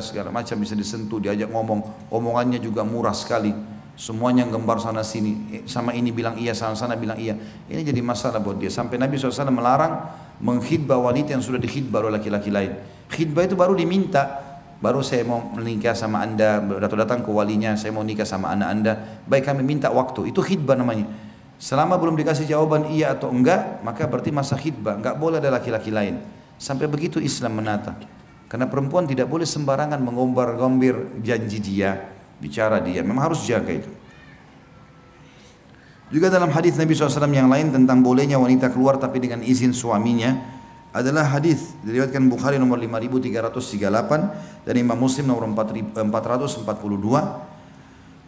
disentuh, diajak ngomong, omongannya juga murah sekali. Semuanya gembar sana sini, sama ini bilang iya, sana bilang iya. Ini jadi masalah buat dia. Sampai Nabi SAW melarang mengkhidbah wanita yang sudah dikhidbah oleh laki-laki lain. Khidbah itu baru diminta, baru saya mau menikah sama anda, datang ke walinya, saya mau nikah sama anak anda, baik kami minta waktu, itu khidbah namanya. Selama belum dikasih jawaban iya atau enggak, maka berarti masa khidbah, enggak boleh ada laki-laki lain. Sampai begitu Islam menata. Karena perempuan tidak boleh sembarangan mengombar-gombir janji dia, bicara dia, memang harus jaga itu. Juga dalam hadis Nabi SAW yang lain tentang bolehnya wanita keluar tapi dengan izin suaminya adalah hadis diriwayatkan Bukhari nomor 5338 dan Imam Muslim nomor 442.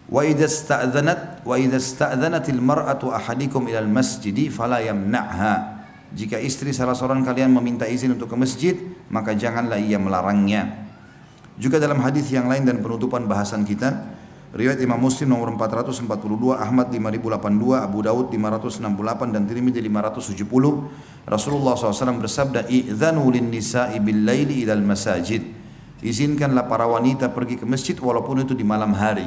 Wa idza sta'dzanatil mar'atu ahadikum ilal masjidi fala yamna'ha. Jika istri salah seorang kalian meminta izin untuk ke masjid, maka janganlah ia melarangnya. Juga dalam hadis yang lain dan penutupan bahasan kita, riwayat Imam Muslim nomor 442, Ahmad 5082, Abu Daud 568 dan Tirmidzi 570, Rasulullah SAW bersabda, "Idzanu lin-nisa'i bil-laili ilal masajid." Izinkanlah para wanita pergi ke masjid walaupun itu di malam hari.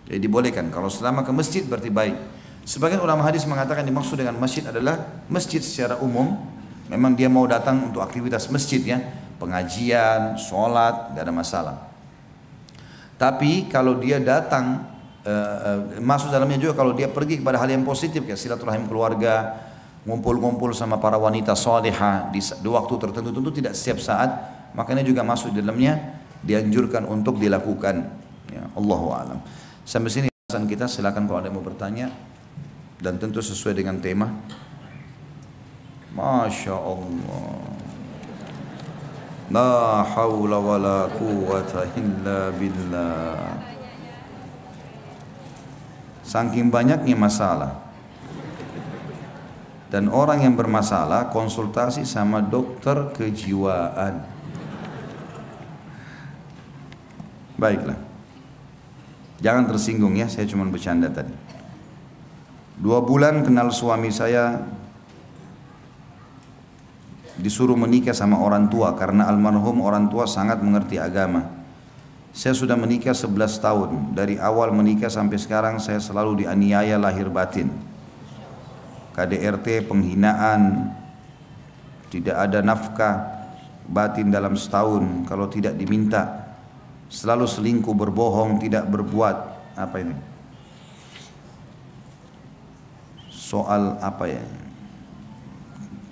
Jadi dibolehkan, kalau selama ke masjid berarti baik. Sebagian ulama hadis mengatakan dimaksud dengan masjid adalah masjid secara umum. Memang dia mau datang untuk aktivitas masjid ya, pengajian, sholat, tidak ada masalah. Tapi kalau dia datang, masuk dalamnya juga kalau dia pergi kepada hal yang positif, kayak silaturahim keluarga, ngumpul-ngumpul sama para wanita salihah di waktu tertentu, tentu tidak setiap saat, makanya juga masuk di dalamnya dianjurkan untuk dilakukan. Ya, Allahu a'lam. Sampai sini bahasan kita, silakan kalau ada yang mau bertanya dan tentu sesuai dengan tema. Masya Allah. La haula wa la quwwata illa billah. Saking banyaknya masalah dan orang yang bermasalah konsultasi sama dokter kejiwaan. Baiklah, jangan tersinggung ya, saya cuma bercanda tadi. 2 bulan kenal suami saya, disuruh menikah sama orang tua karena almarhum orang tua sangat mengerti agama. Saya sudah menikah 11 tahun. Dari awal menikah sampai sekarang saya selalu dianiaya lahir batin. KDRT, penghinaan, tidak ada nafkah batin dalam setahun kalau tidak diminta. Selalu selingkuh, berbohong, tidak berbuat. Apa ini? Soal apa ya?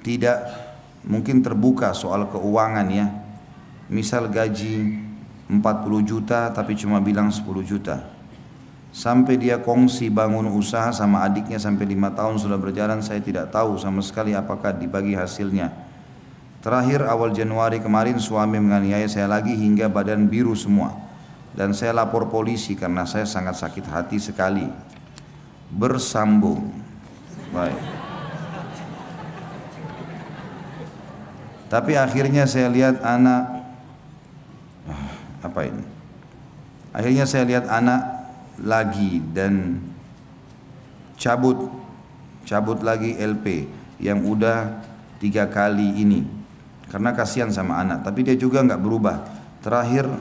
Tidak mungkin terbuka soal keuangan ya. Misal gaji 40 juta tapi cuma bilang 10 juta. Sampai dia kongsi bangun usaha sama adiknya sampai 5 tahun sudah berjalan, saya tidak tahu sama sekali apakah dibagi hasilnya. Terakhir awal Januari kemarin suami menganiaya saya lagi hingga badan biru semua. Dan saya lapor polisi karena saya sangat sakit hati sekali. Bersambung. Baik. Tapi akhirnya saya lihat anak, apa ini? Akhirnya saya lihat anak lagi dan cabut lagi LP yang udah 3 kali ini karena kasihan sama anak. Tapi dia juga nggak berubah. Terakhir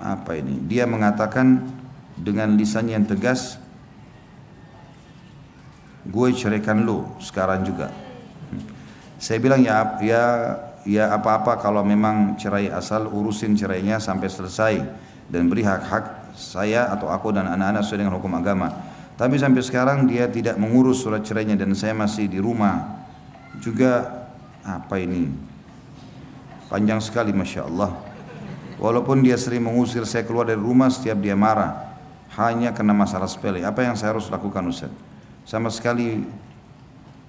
apa ini? Dia mengatakan dengan lisan yang tegas, gue ceraikan lu sekarang juga. Saya bilang ya apa-apa kalau memang cerai, asal urusin cerainya sampai selesai dan beri hak-hak saya atau aku dan anak-anak sesuai dengan hukum agama. Tapi sampai sekarang dia tidak mengurus surat cerainya dan saya masih di rumah. Juga apa ini? Panjang sekali Masya Allah. Walaupun dia sering mengusir saya keluar dari rumah, setiap dia marah hanya karena masalah sepele. Apa yang saya harus lakukan Ustaz? Sama sekali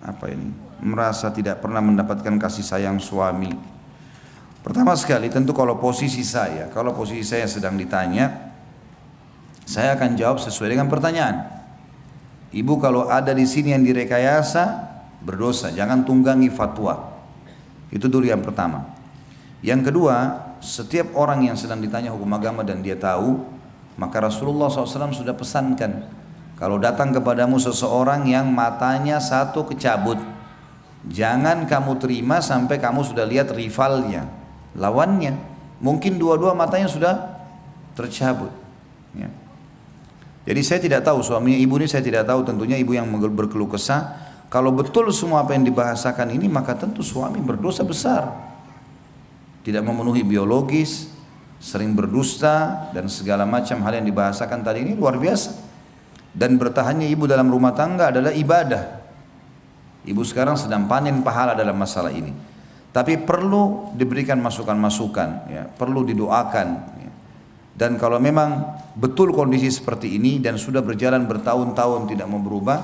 apa ini? Merasa tidak pernah mendapatkan kasih sayang suami. Pertama sekali tentu kalau posisi saya sedang ditanya, saya akan jawab sesuai dengan pertanyaan. Ibu kalau ada di sini yang direkayasa berdosa, jangan tunggangi fatwa. Itu dulu yang pertama. Yang kedua, setiap orang yang sedang ditanya hukum agama dan dia tahu, maka Rasulullah SAW sudah pesankan, kalau datang kepadamu seseorang yang matanya satu kecabut, jangan kamu terima sampai kamu sudah lihat rivalnya, lawannya. Mungkin dua-dua matanya sudah tercabut. Ya. Jadi saya tidak tahu suaminya ibu ini, saya tidak tahu tentunya ibu yang berkeluh kesah. Kalau betul semua apa yang dibahasakan ini, maka tentu suami berdosa besar. Tidak memenuhi biologis, sering berdusta dan segala macam hal yang dibahasakan tadi ini luar biasa. Dan bertahannya ibu dalam rumah tangga adalah ibadah. Ibu sekarang sedang panen pahala dalam masalah ini. Tapi perlu diberikan masukan-masukan, ya, perlu didoakan. Ya. Dan kalau memang betul kondisi seperti ini dan sudah berjalan bertahun-tahun tidak mau berubah,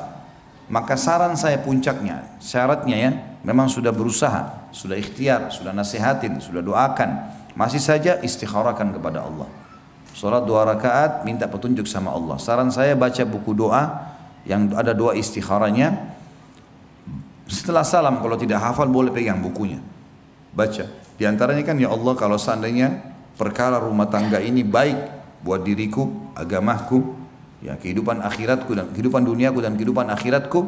maka saran saya puncaknya, syaratnya ya, memang sudah berusaha, sudah ikhtiar, sudah nasihatin, sudah doakan, masih saja istikharahkan kepada Allah. Salat 2 rakaat minta petunjuk sama Allah. Saran saya baca buku doa yang ada doa istikharahnya. Setelah salam, kalau tidak hafal boleh pegang bukunya, baca. Di antaranya kan, ya Allah, kalau seandainya perkara rumah tangga ini baik buat diriku, agamaku, ya kehidupan akhiratku dan kehidupan duniaku dan kehidupan akhiratku,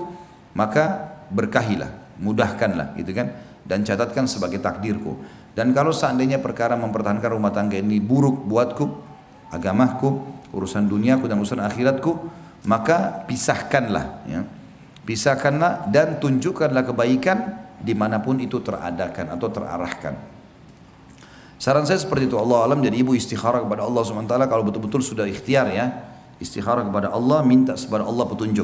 maka berkahilah, mudahkanlah, gitu kan, dan catatkan sebagai takdirku. Dan kalau seandainya perkara mempertahankan rumah tangga ini buruk buatku, agamaku, urusan duniaku dan urusan akhiratku, maka pisahkanlah, ya. Pisahkanlah dan tunjukkanlah kebaikan dimanapun itu teradakan atau terarahkan. Saran saya seperti itu. Allah alam. Jadi ibu istikharah kepada Allah SWT kalau betul-betul sudah ikhtiar, ya, istikharah kepada Allah, minta kepada Allah petunjuk.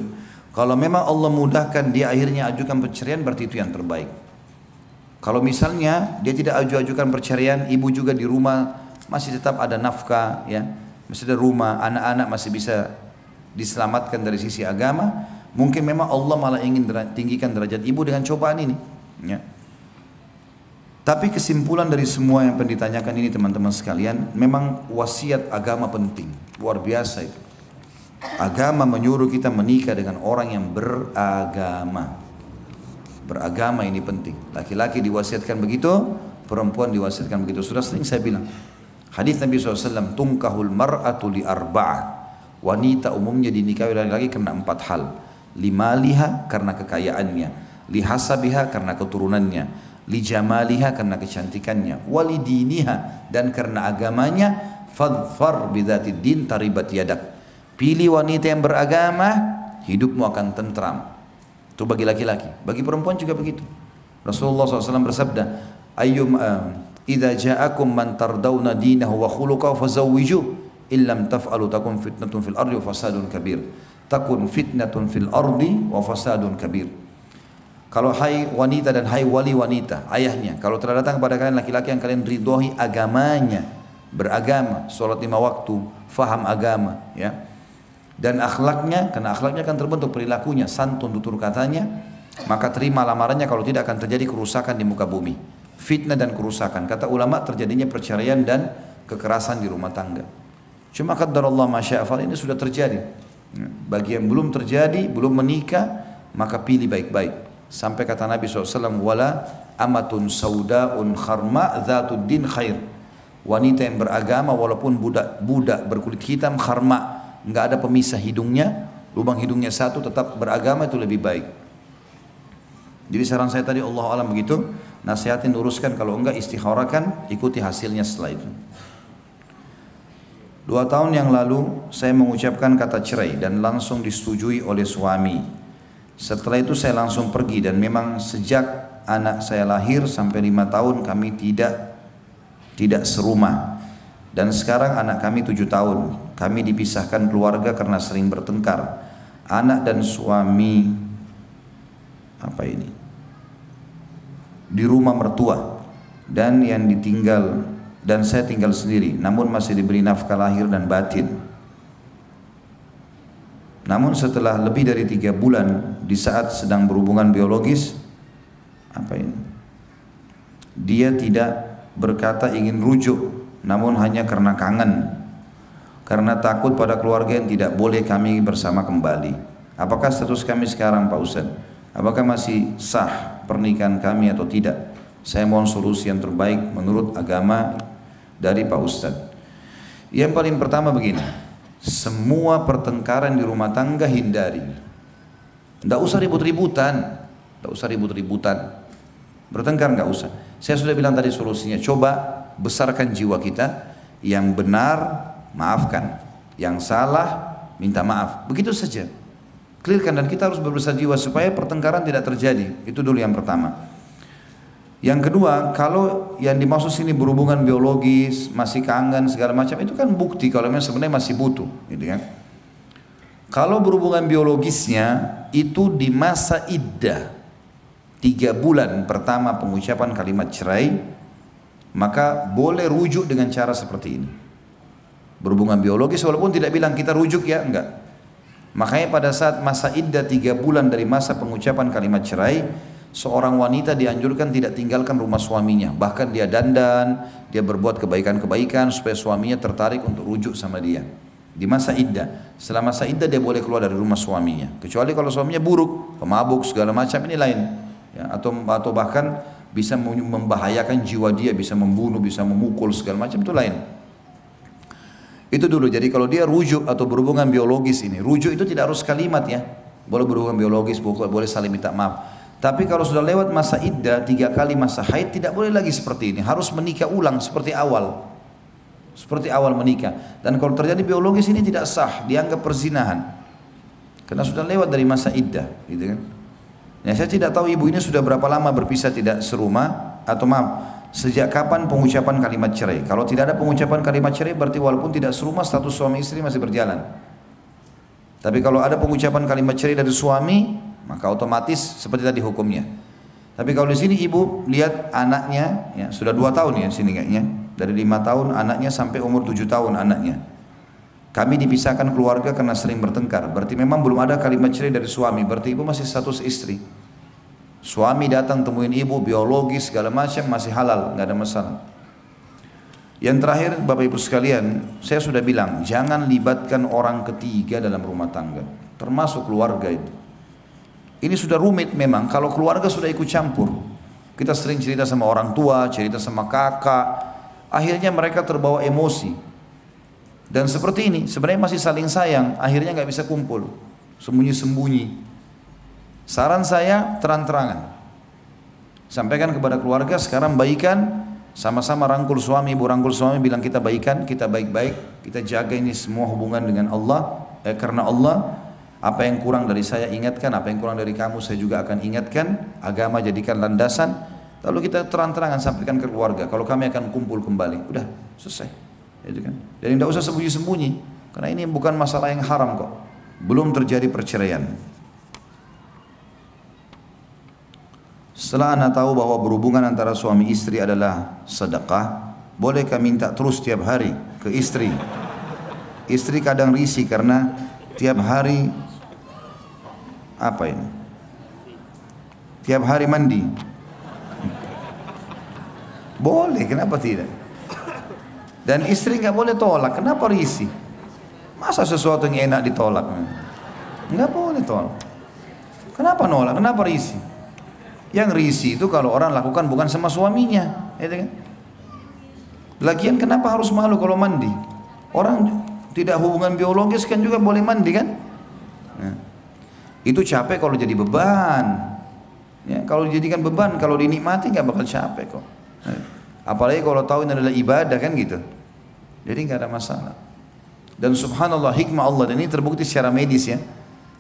Kalau memang Allah mudahkan dia akhirnya ajukan perceraian, berarti itu yang terbaik. Kalau misalnya dia tidak ajukan perceraian, ibu juga di rumah masih tetap ada nafkah, ya, masih ada rumah, anak-anak masih bisa diselamatkan dari sisi agama, mungkin memang Allah malah ingin tinggikan derajat ibu dengan cobaan ini, ya. Tapi kesimpulan dari semua yang pernah ditanyakan ini teman-teman sekalian, memang wasiat agama penting, luar biasa itu. Agama menyuruh kita menikah dengan orang yang beragama. Beragama ini penting. Laki-laki diwasiatkan begitu, perempuan diwasiatkan begitu. Sudah sering saya bilang, hadis Nabi SAW, tungkahul mar'atu li arba'ah. Wanita umumnya dinikahi laki-laki karena 4 hal. Limaliha karena kekayaannya, lihasabiha karena keturunannya, lijamaliha karena kecantikannya, walidiniha dan karena agamanya, fadfar bidzatid din taribat yadak. Pilih wanita yang beragama, hidupmu akan tentram. Itu bagi laki-laki. Bagi perempuan juga begitu. Rasulullah SAW bersabda, idza ja'akum man tardawna dinahu wa khuluquhu fazawwijuh illam taf'alu takun fitnatun fil ardi wa fasadun kabir. Takun fitnatun fil ardi wa fasadun kabir. Kalau hai wanita dan hai wali wanita, ayahnya, kalau telah datang kepada kalian laki-laki yang kalian ridhoi agamanya, beragama, sholat 5 waktu, faham agama, ya, dan akhlaknya, karena akhlaknya akan terbentuk perilakunya, santun tutur katanya, maka terima lamarannya, kalau tidak akan terjadi kerusakan di muka bumi, fitnah dan kerusakan. Kata ulama, terjadinya perceraian dan kekerasan di rumah tangga. Cuma qadarullah masya'afal, ini sudah terjadi. Bagi yang belum terjadi, belum menikah, maka pilih baik-baik. Sampai kata Nabi SAW, wala amatun sauda'un kharma dhatud din khair. Wanita yang beragama walaupun budak berkulit hitam, kharma, enggak ada pemisah hidungnya, lubang hidungnya satu, tetap beragama, itu lebih baik. Jadi saran saya tadi, Allah alam begitu, nasihatin, uruskan, kalau enggak istikharahkan, ikuti hasilnya setelah itu. 2 tahun yang lalu saya mengucapkan kata cerai dan langsung disetujui oleh suami. Setelah itu saya langsung pergi, dan memang sejak anak saya lahir sampai 5 tahun kami tidak serumah. Dan sekarang anak kami 7 tahun. Kami dipisahkan keluarga karena sering bertengkar. Anak dan suami di rumah mertua, dan saya tinggal sendiri, namun masih diberi nafkah lahir dan batin. Namun setelah lebih dari 3 bulan, di saat sedang berhubungan biologis, dia tidak berkata ingin rujuk, namun hanya karena kangen, karena takut pada keluarga yang tidak boleh kami bersama kembali. Apakah status kami sekarang, Pak Ustadz? Apakah masih sah pernikahan kami atau tidak? Saya mohon solusi yang terbaik menurut agama dari Pak Ustadz. Yang paling pertama begini, semua pertengkaran di rumah tangga hindari. Tidak usah ribut-ributan, bertengkar nggak usah. Saya sudah bilang tadi solusinya, coba besarkan jiwa kita, yang benar maafkan, yang salah minta maaf, begitu saja. Clearkan, dan kita harus berbesar jiwa supaya pertengkaran tidak terjadi. Itu dulu yang pertama. Yang kedua, kalau yang dimaksud sini berhubungan biologis, masih kangen segala macam, itu kan bukti kalau memang sebenarnya masih butuh, gitu kan. Kalau berhubungan biologisnya itu di masa iddah 3 bulan pertama pengucapan kalimat cerai, maka boleh rujuk dengan cara seperti ini. berhubungan biologis, walaupun tidak bilang kita rujuk ya, enggak. Makanya pada saat masa iddah 3 bulan dari masa pengucapan kalimat cerai, seorang wanita dianjurkan tidak tinggalkan rumah suaminya. Bahkan dia dandan, dia berbuat kebaikan-kebaikan supaya suaminya tertarik untuk rujuk sama dia. Di masa iddah, setelah masa iddah dia boleh keluar dari rumah suaminya. Kecuali kalau suaminya buruk, pemabuk segala macam, ini lain. Ya, atau bahkan bisa membahayakan jiwa dia, bisa membunuh, bisa memukul segala macam, itu lain. Itu dulu. Jadi kalau dia rujuk atau berhubungan biologis ini, rujuk itu tidak harus kalimat ya. Boleh berhubungan biologis, boleh saling minta maaf. Tapi kalau sudah lewat masa iddah 3 kali masa haid, tidak boleh lagi seperti ini. Harus menikah ulang seperti awal. Seperti awal menikah. Dan kalau terjadi biologis ini tidak sah, dianggap perzinahan. Karena sudah lewat dari masa iddah, gitu kan. Ya, saya tidak tahu ibu ini sudah berapa lama berpisah tidak serumah, atau maaf, sejak kapan pengucapan kalimat cerai. Kalau tidak ada pengucapan kalimat cerai, berarti walaupun tidak serumah, status suami istri masih berjalan. Tapi kalau ada pengucapan kalimat cerai dari suami, maka otomatis seperti tadi hukumnya. Tapi kalau di sini ibu lihat anaknya, ya, sudah 2 tahun ya sini kayaknya, dari 5 tahun anaknya sampai umur 7 tahun anaknya. Kami dipisahkan keluarga karena sering bertengkar. Berarti memang belum ada kalimat cerai dari suami. Berarti ibu masih status istri. Suami datang temuin ibu, biologis segala macam masih halal, nggak ada masalah. Yang terakhir Bapak Ibu sekalian, saya sudah bilang jangan libatkan orang ketiga dalam rumah tangga, termasuk keluarga itu. Ini sudah rumit memang kalau keluarga sudah ikut campur. Kita sering cerita sama orang tua, cerita sama kakak, akhirnya mereka terbawa emosi. Dan seperti ini, sebenarnya masih saling sayang, akhirnya nggak bisa kumpul, sembunyi-sembunyi. Saran saya terang-terangan, sampaikan kepada keluarga sekarang baikan, sama-sama rangkul suami, ibu rangkul suami, bilang kita baikan, kita baik-baik, kita jaga ini semua hubungan dengan Allah, karena Allah. Apa yang kurang dari saya ingatkan, apa yang kurang dari kamu saya juga akan ingatkan. Agama jadikan landasan. Lalu kita terang-terangan sampaikan ke keluarga, kalau kami akan kumpul kembali, udah selesai. Itu kan. Dan tidak usah sembunyi-sembunyi, karena ini bukan masalah yang haram kok. Belum terjadi perceraian. Setelah anda tahu bahwa berhubungan antara suami istri adalah sedekah, bolehkah minta terus tiap hari ke istri? Istri kadang risih karena tiap hari apa ini? Tiap hari mandi. Boleh, kenapa tidak? Dan istri nggak boleh tolak. Kenapa risih? Masa sesuatu yang enak ditolak? Nggak boleh tolak. Kenapa nolak? Kenapa risih? Yang risih itu kalau orang lakukan bukan sama suaminya, gitu kan? Lagian kenapa harus malu kalau mandi? Orang tidak hubungan biologis kan juga boleh mandi kan? Nah, itu capek kalau jadi beban. Ya, kalau dijadikan beban, kalau dinikmati nggak bakal capek kok. Apalagi kalau tahu ini adalah ibadah kan gitu. Jadi nggak ada masalah. Dan subhanallah hikmah Allah, dan ini terbukti secara medis ya.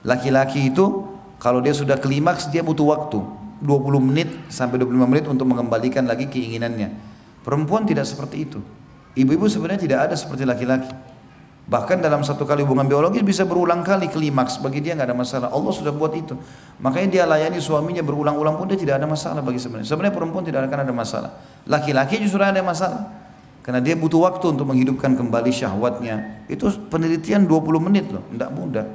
Laki-laki itu kalau dia sudah klimaks dia butuh waktu 20 menit sampai 25 menit untuk mengembalikan lagi keinginannya. Perempuan tidak seperti itu. Ibu-ibu sebenarnya tidak ada seperti laki-laki. Bahkan dalam satu kali hubungan biologis bisa berulang kali klimaks, bagi dia nggak ada masalah. Allah sudah buat itu. Makanya dia layani suaminya berulang-ulang pun dia tidak ada masalah bagi sebenarnya. Sebenarnya perempuan tidak akan ada masalah. Laki-laki justru ada masalah. Karena dia butuh waktu untuk menghidupkan kembali syahwatnya. Itu penelitian 20 menit loh, tidak mudah.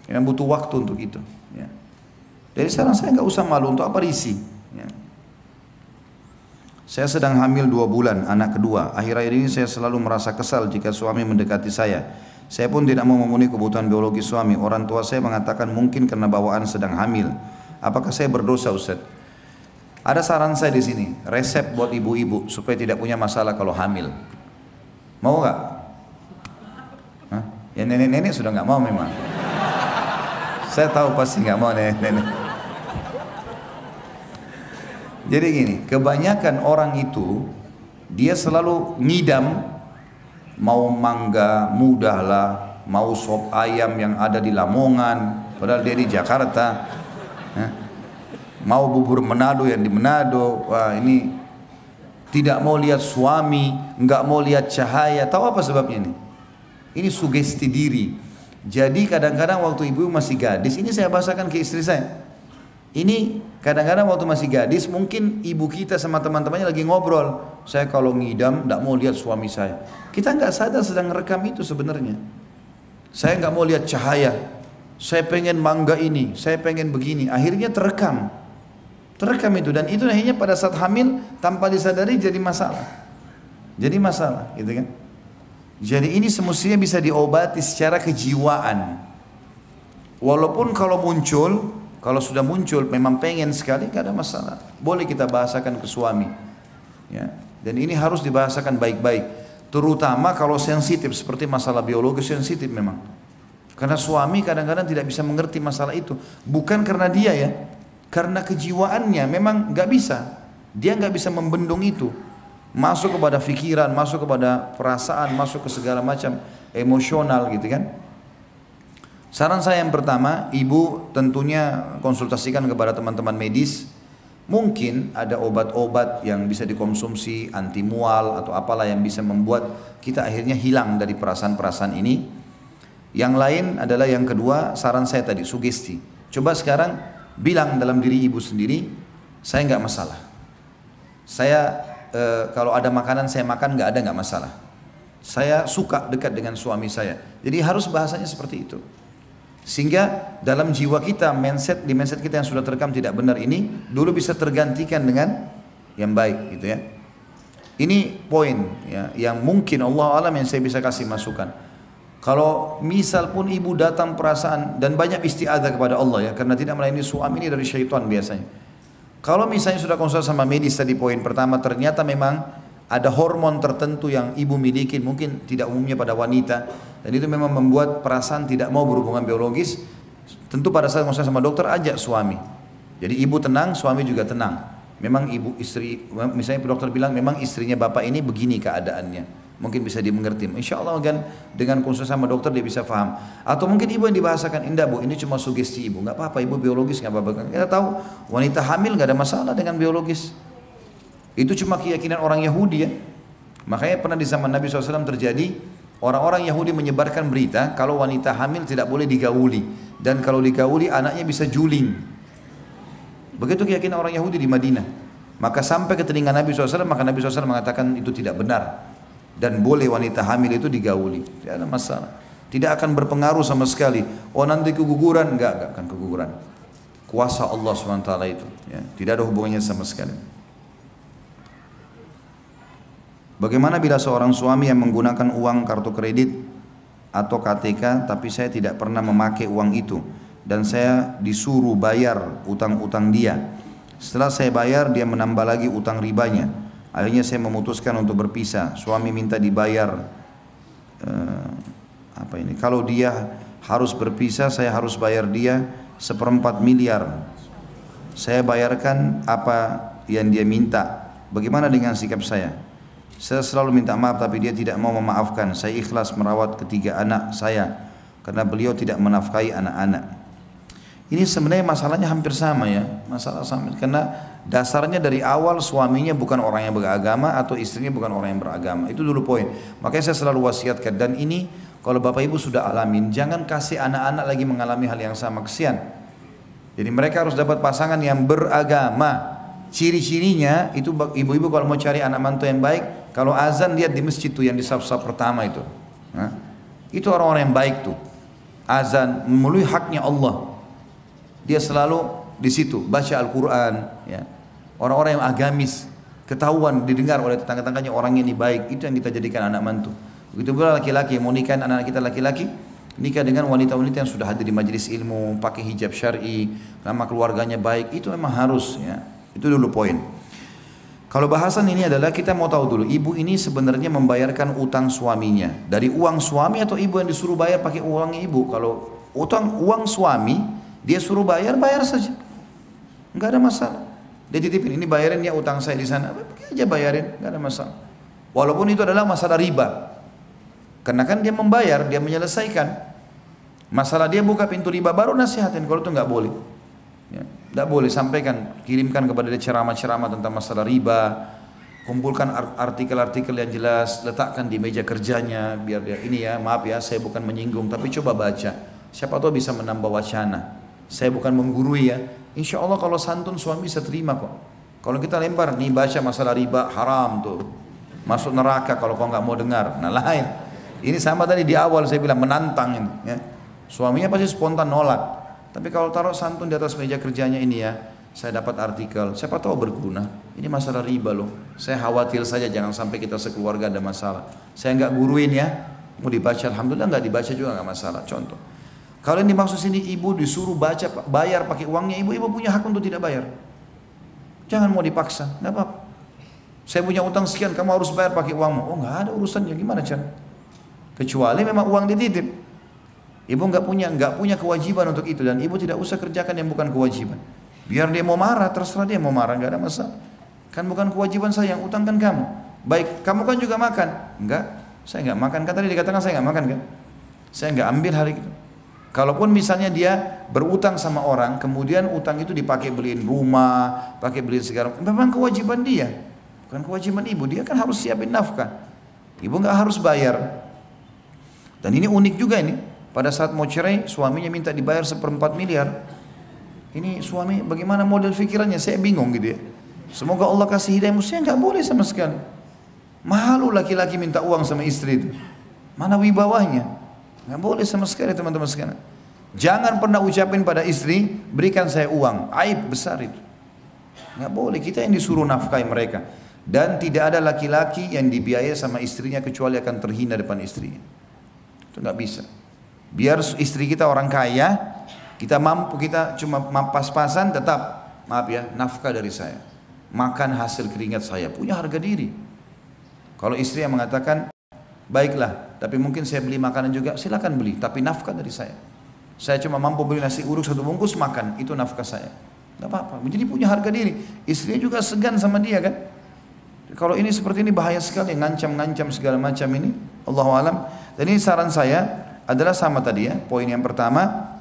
Yang butuh waktu untuk itu. Ya. Jadi sekarang saya nggak usah malu, untuk apa risih. Ya. Saya sedang hamil 2 bulan, anak kedua. Akhir-akhir ini saya selalu merasa kesal jika suami mendekati saya. Saya pun tidak mau memenuhi kebutuhan biologis suami. Orang tua saya mengatakan mungkin karena bawaan sedang hamil. Apakah saya berdosa, Ustaz? Ada saran saya di sini, resep buat ibu-ibu supaya tidak punya masalah kalau hamil. Mau nggak? Ya nenek-nenek sudah nggak mau memang. Saya tahu pasti nggak mau nenek-nenek. Jadi gini, kebanyakan orang itu dia selalu ngidam, mau mangga mudah lah, mau sop ayam yang ada di Lamongan, padahal dia di Jakarta. Mau bubur Manado yang di Manado. Wah, ini tidak mau lihat suami, nggak mau lihat cahaya. Tahu apa sebabnya ini? Ini sugesti diri. Jadi kadang-kadang waktu ibu masih gadis, ini saya bahasakan ke istri saya. Ini kadang-kadang waktu masih gadis, mungkin ibu kita sama teman-temannya lagi ngobrol. Saya kalau ngidam, tidak mau lihat suami saya. Kita nggak sadar sedang rekam itu sebenarnya. Saya nggak mau lihat cahaya. Saya pengen mangga ini, saya pengen begini. Akhirnya terekam. Terekam itu, dan itu akhirnya pada saat hamil tanpa disadari jadi masalah. Jadi masalah, gitu kan? Jadi ini semestinya bisa diobati secara kejiwaan. Walaupun kalau muncul, kalau sudah muncul memang pengen sekali, gak ada masalah. Boleh kita bahasakan ke suami. Ya. Dan ini harus dibahasakan baik-baik. Terutama kalau sensitif, seperti masalah biologis sensitif memang. Karena suami kadang-kadang tidak bisa mengerti masalah itu. Bukan karena dia ya, karena kejiwaannya memang gak bisa. Dia gak bisa membendung itu. Masuk kepada pikiran, masuk kepada perasaan, masuk ke segala macam emosional gitu kan. Saran saya yang pertama, ibu tentunya konsultasikan kepada teman-teman medis. Mungkin ada obat-obat yang bisa dikonsumsi, anti mual atau apalah yang bisa membuat kita akhirnya hilang dari perasaan-perasaan ini. Yang lain adalah yang kedua, saran saya tadi, sugesti. Coba sekarang bilang dalam diri ibu sendiri, saya nggak masalah. Saya kalau ada makanan saya makan, nggak masalah. Saya suka dekat dengan suami saya. Jadi harus bahasanya seperti itu. Sehingga dalam jiwa kita, di mindset kita yang sudah terekam tidak benar ini dulu bisa tergantikan dengan yang baik gitu ya. Ini poin ya, yang mungkin Allah alam yang saya bisa kasih masukan. Kalau misal pun ibu datang perasaan, dan banyak isti'adzah kepada Allah ya, karena tidak melayani suami ini dari syaitan biasanya. Kalau misalnya sudah konsul sama medis tadi, poin pertama ternyata memang ada hormon tertentu yang ibu miliki, mungkin tidak umumnya pada wanita, dan itu memang membuat perasaan tidak mau berhubungan biologis. Tentu pada saat konsul sama dokter, ajak suami. Jadi ibu tenang, suami juga tenang. Memang ibu istri, misalnya dokter bilang memang istrinya bapak ini begini keadaannya, mungkin bisa dimengerti. Insya Allah kan dengan konsul sama dokter dia bisa paham. Atau mungkin ibu yang dibahasakan, indah bu, ini cuma sugesti ibu, nggak apa-apa, ibu biologis nggak apa-apa. Kita tahu wanita hamil nggak ada masalah dengan biologis. Itu cuma keyakinan orang Yahudi ya. Makanya pernah di zaman Nabi SAW terjadi, orang-orang Yahudi menyebarkan berita kalau wanita hamil tidak boleh digauli, dan kalau digauli anaknya bisa juling. Begitu keyakinan orang Yahudi di Madinah. Maka sampai ke telinga Nabi SAW, maka Nabi SAW mengatakan itu tidak benar, dan boleh wanita hamil itu digauli, tidak ada masalah. Tidak akan berpengaruh sama sekali. Oh nanti keguguran, enggak akan keguguran. Kuasa Allah SWT itu ya, tidak ada hubungannya sama sekali. Bagaimana bila seorang suami yang menggunakan uang kartu kredit atau KTK, tapi saya tidak pernah memakai uang itu, dan saya disuruh bayar utang-utang dia. Setelah saya bayar, dia menambah lagi utang ribanya. Akhirnya saya memutuskan untuk berpisah. Suami minta dibayar kalau dia harus berpisah, saya harus bayar dia 1/4 miliar. Saya bayarkan apa yang dia minta. Bagaimana dengan sikap saya? Saya selalu minta maaf tapi dia tidak mau memaafkan. Saya ikhlas merawat ketiga anak saya karena beliau tidak menafkahi anak-anak. Ini sebenarnya masalahnya hampir sama ya, masalah sama, karena dasarnya dari awal suaminya bukan orang yang beragama atau istrinya bukan orang yang beragama. Itu dulu poin. Makanya saya selalu wasiatkan, dan ini kalau bapak ibu sudah alamin, jangan kasih anak-anak lagi mengalami hal yang sama, kesian. Jadi mereka harus dapat pasangan yang beragama. Ciri-cirinya itu ibu-ibu kalau mau cari anak mantu yang baik, kalau azan lihat di masjid tuh yang di saf-saf pertama itu. Nah, itu orang-orang yang baik tuh. Azan memenuhi haknya Allah. Dia selalu di situ baca Al-Qur'an ya. Orang-orang yang agamis, ketahuan didengar oleh tetangga-tangganya orang ini baik, itu yang kita jadikan anak mantu. Begitu pula laki-laki yang mau nikah, anak-anak kita laki-laki nikah dengan wanita-wanita yang sudah hadir di majelis ilmu, pakai hijab syar'i, nama keluarganya baik, itu memang harus ya. Itu dulu poin. Kalau bahasan ini adalah kita mau tahu dulu, ibu ini sebenarnya membayarkan utang suaminya dari uang suami atau ibu yang disuruh bayar pakai uang ibu. Kalau uang suami dia suruh bayar, bayar saja, nggak ada masalah. Dia titipin, ini bayarin ya utang saya di sana, pakai aja bayarin, nggak ada masalah. Walaupun itu adalah masalah riba, karena kan dia membayar, dia menyelesaikan. Masalah dia buka pintu riba, baru nasihatin. Kalau itu nggak boleh. Ya, tidak boleh, sampaikan, kirimkan kepada dia ceramah-ceramah tentang masalah riba, kumpulkan artikel-artikel yang jelas, letakkan di meja kerjanya, biar dia ini ya, maaf ya saya bukan menyinggung, tapi coba baca, siapa tahu bisa menambah wacana. Saya bukan menggurui ya. Insya Allah kalau santun suami bisa terima kok. Kalau kita lempar, nih baca masalah riba haram tuh, masuk neraka kalau kau nggak mau dengar. Nah lain. Ini sama tadi di awal saya bilang menantang ini. Ya. Suaminya pasti spontan nolak. Tapi kalau taruh santun di atas meja kerjanya ini ya, saya dapat artikel, siapa tahu berguna. Ini masalah riba loh. Saya khawatir saja jangan sampai kita sekeluarga ada masalah. Saya nggak guruin ya. Mau dibaca, alhamdulillah nggak dibaca juga nggak masalah. Contoh. Kalau yang dimaksud sini ibu disuruh baca, bayar pakai uangnya, ibu punya hak untuk tidak bayar. Jangan mau dipaksa, nggak apa-apa. Saya punya utang sekian, kamu harus bayar pakai uangmu. Oh nggak ada urusannya, gimana cara? Kecuali memang uang dititip. Ibu nggak punya kewajiban untuk itu dan ibu tidak usah kerjakan yang bukan kewajiban. Biar dia mau marah, terserah dia mau marah, nggak ada masalah. Kan bukan kewajiban saya, yang utang kan kamu. Baik, kamu kan juga makan? Enggak, saya nggak makan. Kan tadi dikatakan saya nggak makan kan? Saya nggak ambil hari itu. Kalaupun misalnya dia berutang sama orang, kemudian utang itu dipakai beliin rumah, pakai beliin segala, memang kewajiban dia, bukan kewajiban ibu. Dia kan harus siapin nafkah. Ibu nggak harus bayar. Dan ini unik juga ini. Pada saat mau cerai, suaminya minta dibayar 1/4 miliar. Ini suami bagaimana model pikirannya? Saya bingung gitu ya. Semoga Allah kasih hidayah. Mestinya nggak boleh sama sekali. Malu laki-laki minta uang sama istri itu. Mana wibawanya? Nggak boleh sama sekali teman-teman sekalian. Jangan pernah ucapin pada istri, berikan saya uang. Aib besar itu. Nggak boleh. Kita yang disuruh nafkahi mereka. Dan tidak ada laki-laki yang dibiayai sama istrinya kecuali akan terhina depan istrinya. Itu nggak bisa. Biar istri kita orang kaya, kita mampu, kita cuma pas-pasan, tetap maaf ya, nafkah dari saya, makan hasil keringat saya, punya harga diri. Kalau istri yang mengatakan baiklah, tapi mungkin saya beli makanan juga, silakan beli, tapi nafkah dari saya. Saya cuma mampu beli nasi uduk 1 bungkus, makan, itu nafkah saya. Tidak apa-apa, menjadi punya harga diri. Istrinya juga segan sama dia kan. Kalau ini seperti ini bahaya sekali, ngancam-ngancam segala macam ini. Allahu alam. Dan ini saran saya adalah sama tadi ya. Poin yang pertama,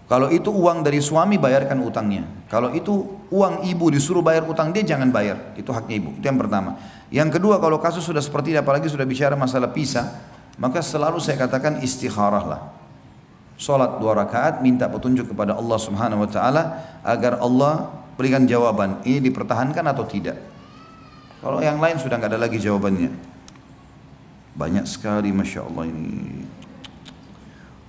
kalau itu uang dari suami, bayarkan utangnya. Kalau itu uang ibu disuruh bayar utang dia, jangan bayar. Itu haknya ibu. Itu yang pertama. Yang kedua, kalau kasus sudah seperti ini, apalagi sudah bicara masalah pisah, maka selalu saya katakan istikharah lah. Salat 2 rakaat, minta petunjuk kepada Allah Subhanahu wa taala agar Allah berikan jawaban, ini dipertahankan atau tidak. Kalau yang lain sudah nggak ada lagi jawabannya. Banyak sekali, Masya Allah ini.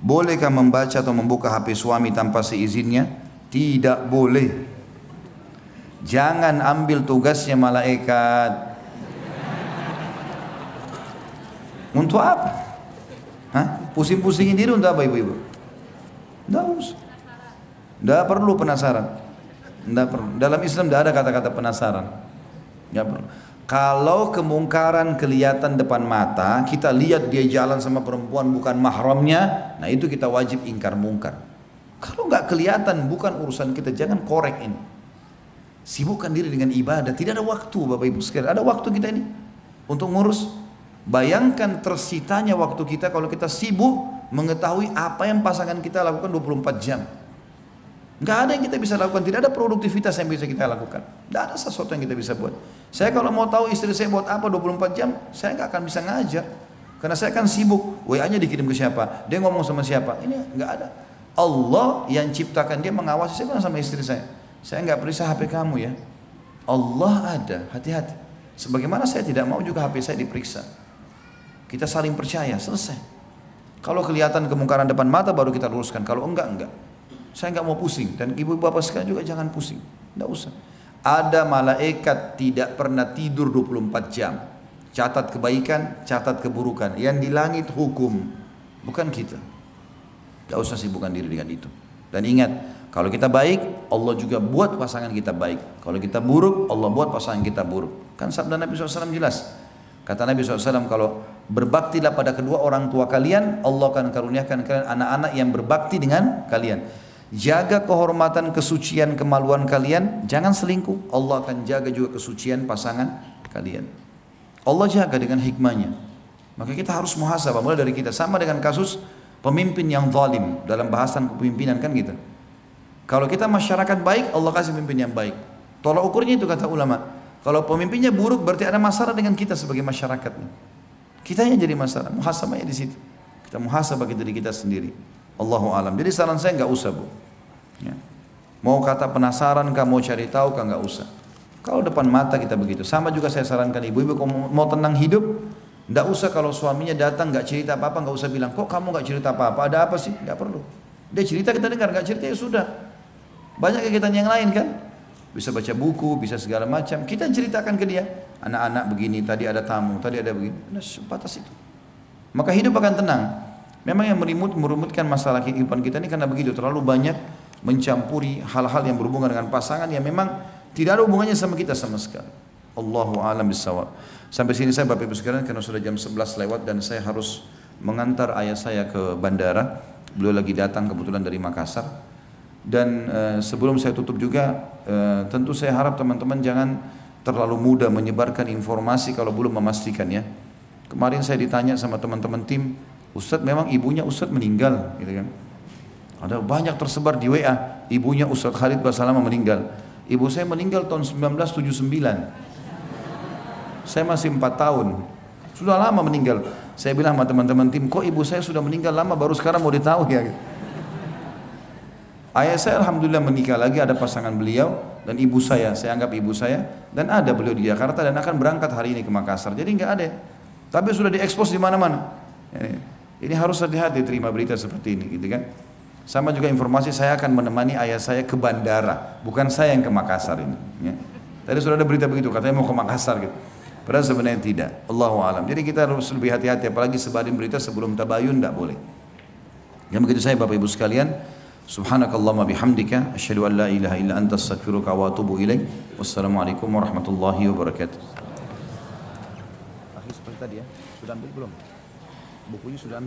Bolehkah membaca atau membuka HP suami tanpa seizinnya? Tidak boleh. Jangan ambil tugasnya malaikat. Untuk apa? Hah? Pusing-pusingin diri untuk apa ibu-ibu? Tidak usah. Tidak perlu penasaran. Tidak perlu. Dalam Islam tidak ada kata-kata penasaran. Tidak perlu. Kalau kemungkaran kelihatan depan mata, kita lihat dia jalan sama perempuan bukan mahramnya, nah itu kita wajib ingkar mungkar. Kalau nggak kelihatan, bukan urusan kita, jangan korek ini. Sibukkan diri dengan ibadah, tidak ada waktu Bapak Ibu sekalian. Ada waktu kita ini untuk ngurus. Bayangkan tersitanya waktu kita kalau kita sibuk mengetahui apa yang pasangan kita lakukan 24 jam. Nggak ada yang kita bisa lakukan, tidak ada produktivitas yang bisa kita lakukan. Nggak ada sesuatu yang kita bisa buat. Saya kalau mau tahu istri saya buat apa 24 jam, saya nggak akan bisa ngajar. Karena saya akan sibuk, WA-nya dikirim ke siapa, dia ngomong sama siapa, ini nggak ada. Allah yang ciptakan, dia mengawasi. Saya bilang sama istri saya nggak periksa HP kamu ya. Allah ada, hati-hati. Sebagaimana saya tidak mau juga HP saya diperiksa. Kita saling percaya, selesai. Kalau kelihatan kemungkaran depan mata baru kita luruskan, kalau enggak. Saya nggak mau pusing, dan ibu bapak sekalian juga jangan pusing, nggak usah. Ada malaikat tidak pernah tidur 24 jam. Catat kebaikan, catat keburukan. Yang di langit hukum, bukan kita. Nggak usah sibukkan diri dengan itu. Dan ingat, kalau kita baik, Allah juga buat pasangan kita baik. Kalau kita buruk, Allah buat pasangan kita buruk. Kan sabda Nabi SAW jelas. Kata Nabi SAW, kalau berbaktilah pada kedua orang tua kalian, Allah akan karuniakan kalian anak-anak yang berbakti dengan kalian. Jaga kehormatan, kesucian, kemaluan kalian, jangan selingkuh. Allah akan jaga juga kesucian pasangan kalian. Allah jaga dengan hikmahnya. Maka kita harus muhasabah mulai dari kita. Sama dengan kasus pemimpin yang zalim dalam bahasan kepemimpinan kan gitu. Kalau kita masyarakat baik, Allah kasih pemimpin yang baik. Tolak ukurnya itu kata ulama. Kalau pemimpinnya buruk berarti ada masalah dengan kita sebagai masyarakat. Kita yang jadi masalah. Muhasabahnya di situ. Kita muhasabah diri kita sendiri. Allahu alam. Jadi saran saya nggak usah bu. Ya. Mau kata penasaran kah, mau cari tahu kah, nggak usah. Kalau depan mata kita begitu. Sama juga saya sarankan ibu-ibu kalau mau tenang hidup, nggak usah kalau suaminya datang nggak cerita apa-apa, nggak usah bilang kok kamu nggak cerita apa-apa, ada apa sih? Nggak perlu. Dia cerita kita dengar, nggak cerita ya sudah. Banyak kegiatan yang lain kan. Bisa baca buku, bisa segala macam. Kita ceritakan ke dia. Anak-anak begini, tadi ada tamu, tadi ada begini. Nah, sebatas itu. Maka hidup akan tenang. Memang yang merumutkan masalah kehidupan kita ini karena begitu. Terlalu banyak mencampuri hal-hal yang berhubungan dengan pasangan yang memang tidak ada hubungannya sama kita sama sekali. Allahu a'lam bishawab. Sampai sini saya Bapak Ibu sekalian karena sudah jam 11 lewat dan saya harus mengantar ayah saya ke bandara. Beliau lagi datang kebetulan dari Makassar. Dan sebelum saya tutup juga, tentu saya harap teman-teman jangan terlalu mudah menyebarkan informasi kalau belum memastikan ya. Kemarin saya ditanya sama teman-teman tim, Ustadz memang ibunya Ustadz meninggal, gitu kan? Ada banyak tersebar di WA, ibunya Ustadz Khalid Basalamah meninggal. Ibu saya meninggal tahun 1979. Saya masih 4 tahun, sudah lama meninggal. Saya bilang sama teman-teman tim, kok ibu saya sudah meninggal lama, baru sekarang mau ditahu ya? Ayah saya alhamdulillah menikah lagi, ada pasangan beliau dan ibu saya anggap ibu saya dan ada beliau di Jakarta dan akan berangkat hari ini ke Makassar. Jadi nggak ada, tapi sudah diekspos di mana-mana. Ini harus hati-hati terima berita seperti ini, gitu kan? Sama juga informasi saya akan menemani ayah saya ke bandara, bukan saya yang ke Makassar ini. Ya. Tadi sudah ada berita begitu, katanya mau ke Makassar gitu. Padahal sebenarnya tidak. Allahu a'lam. Jadi kita harus lebih hati-hati, apalagi sebarin berita sebelum tabayun tidak boleh. Yang begitu saya Bapak Ibu sekalian. Subhanakallahumma bihamdika asyhadu an la ilaha illa anta astaghfiruka wa atubu ilaik. Wassalamualaikum warahmatullahi wabarakatuh. Akhir seperti tadi ya. Sudah ambil belum? Bukunya sudah ambil.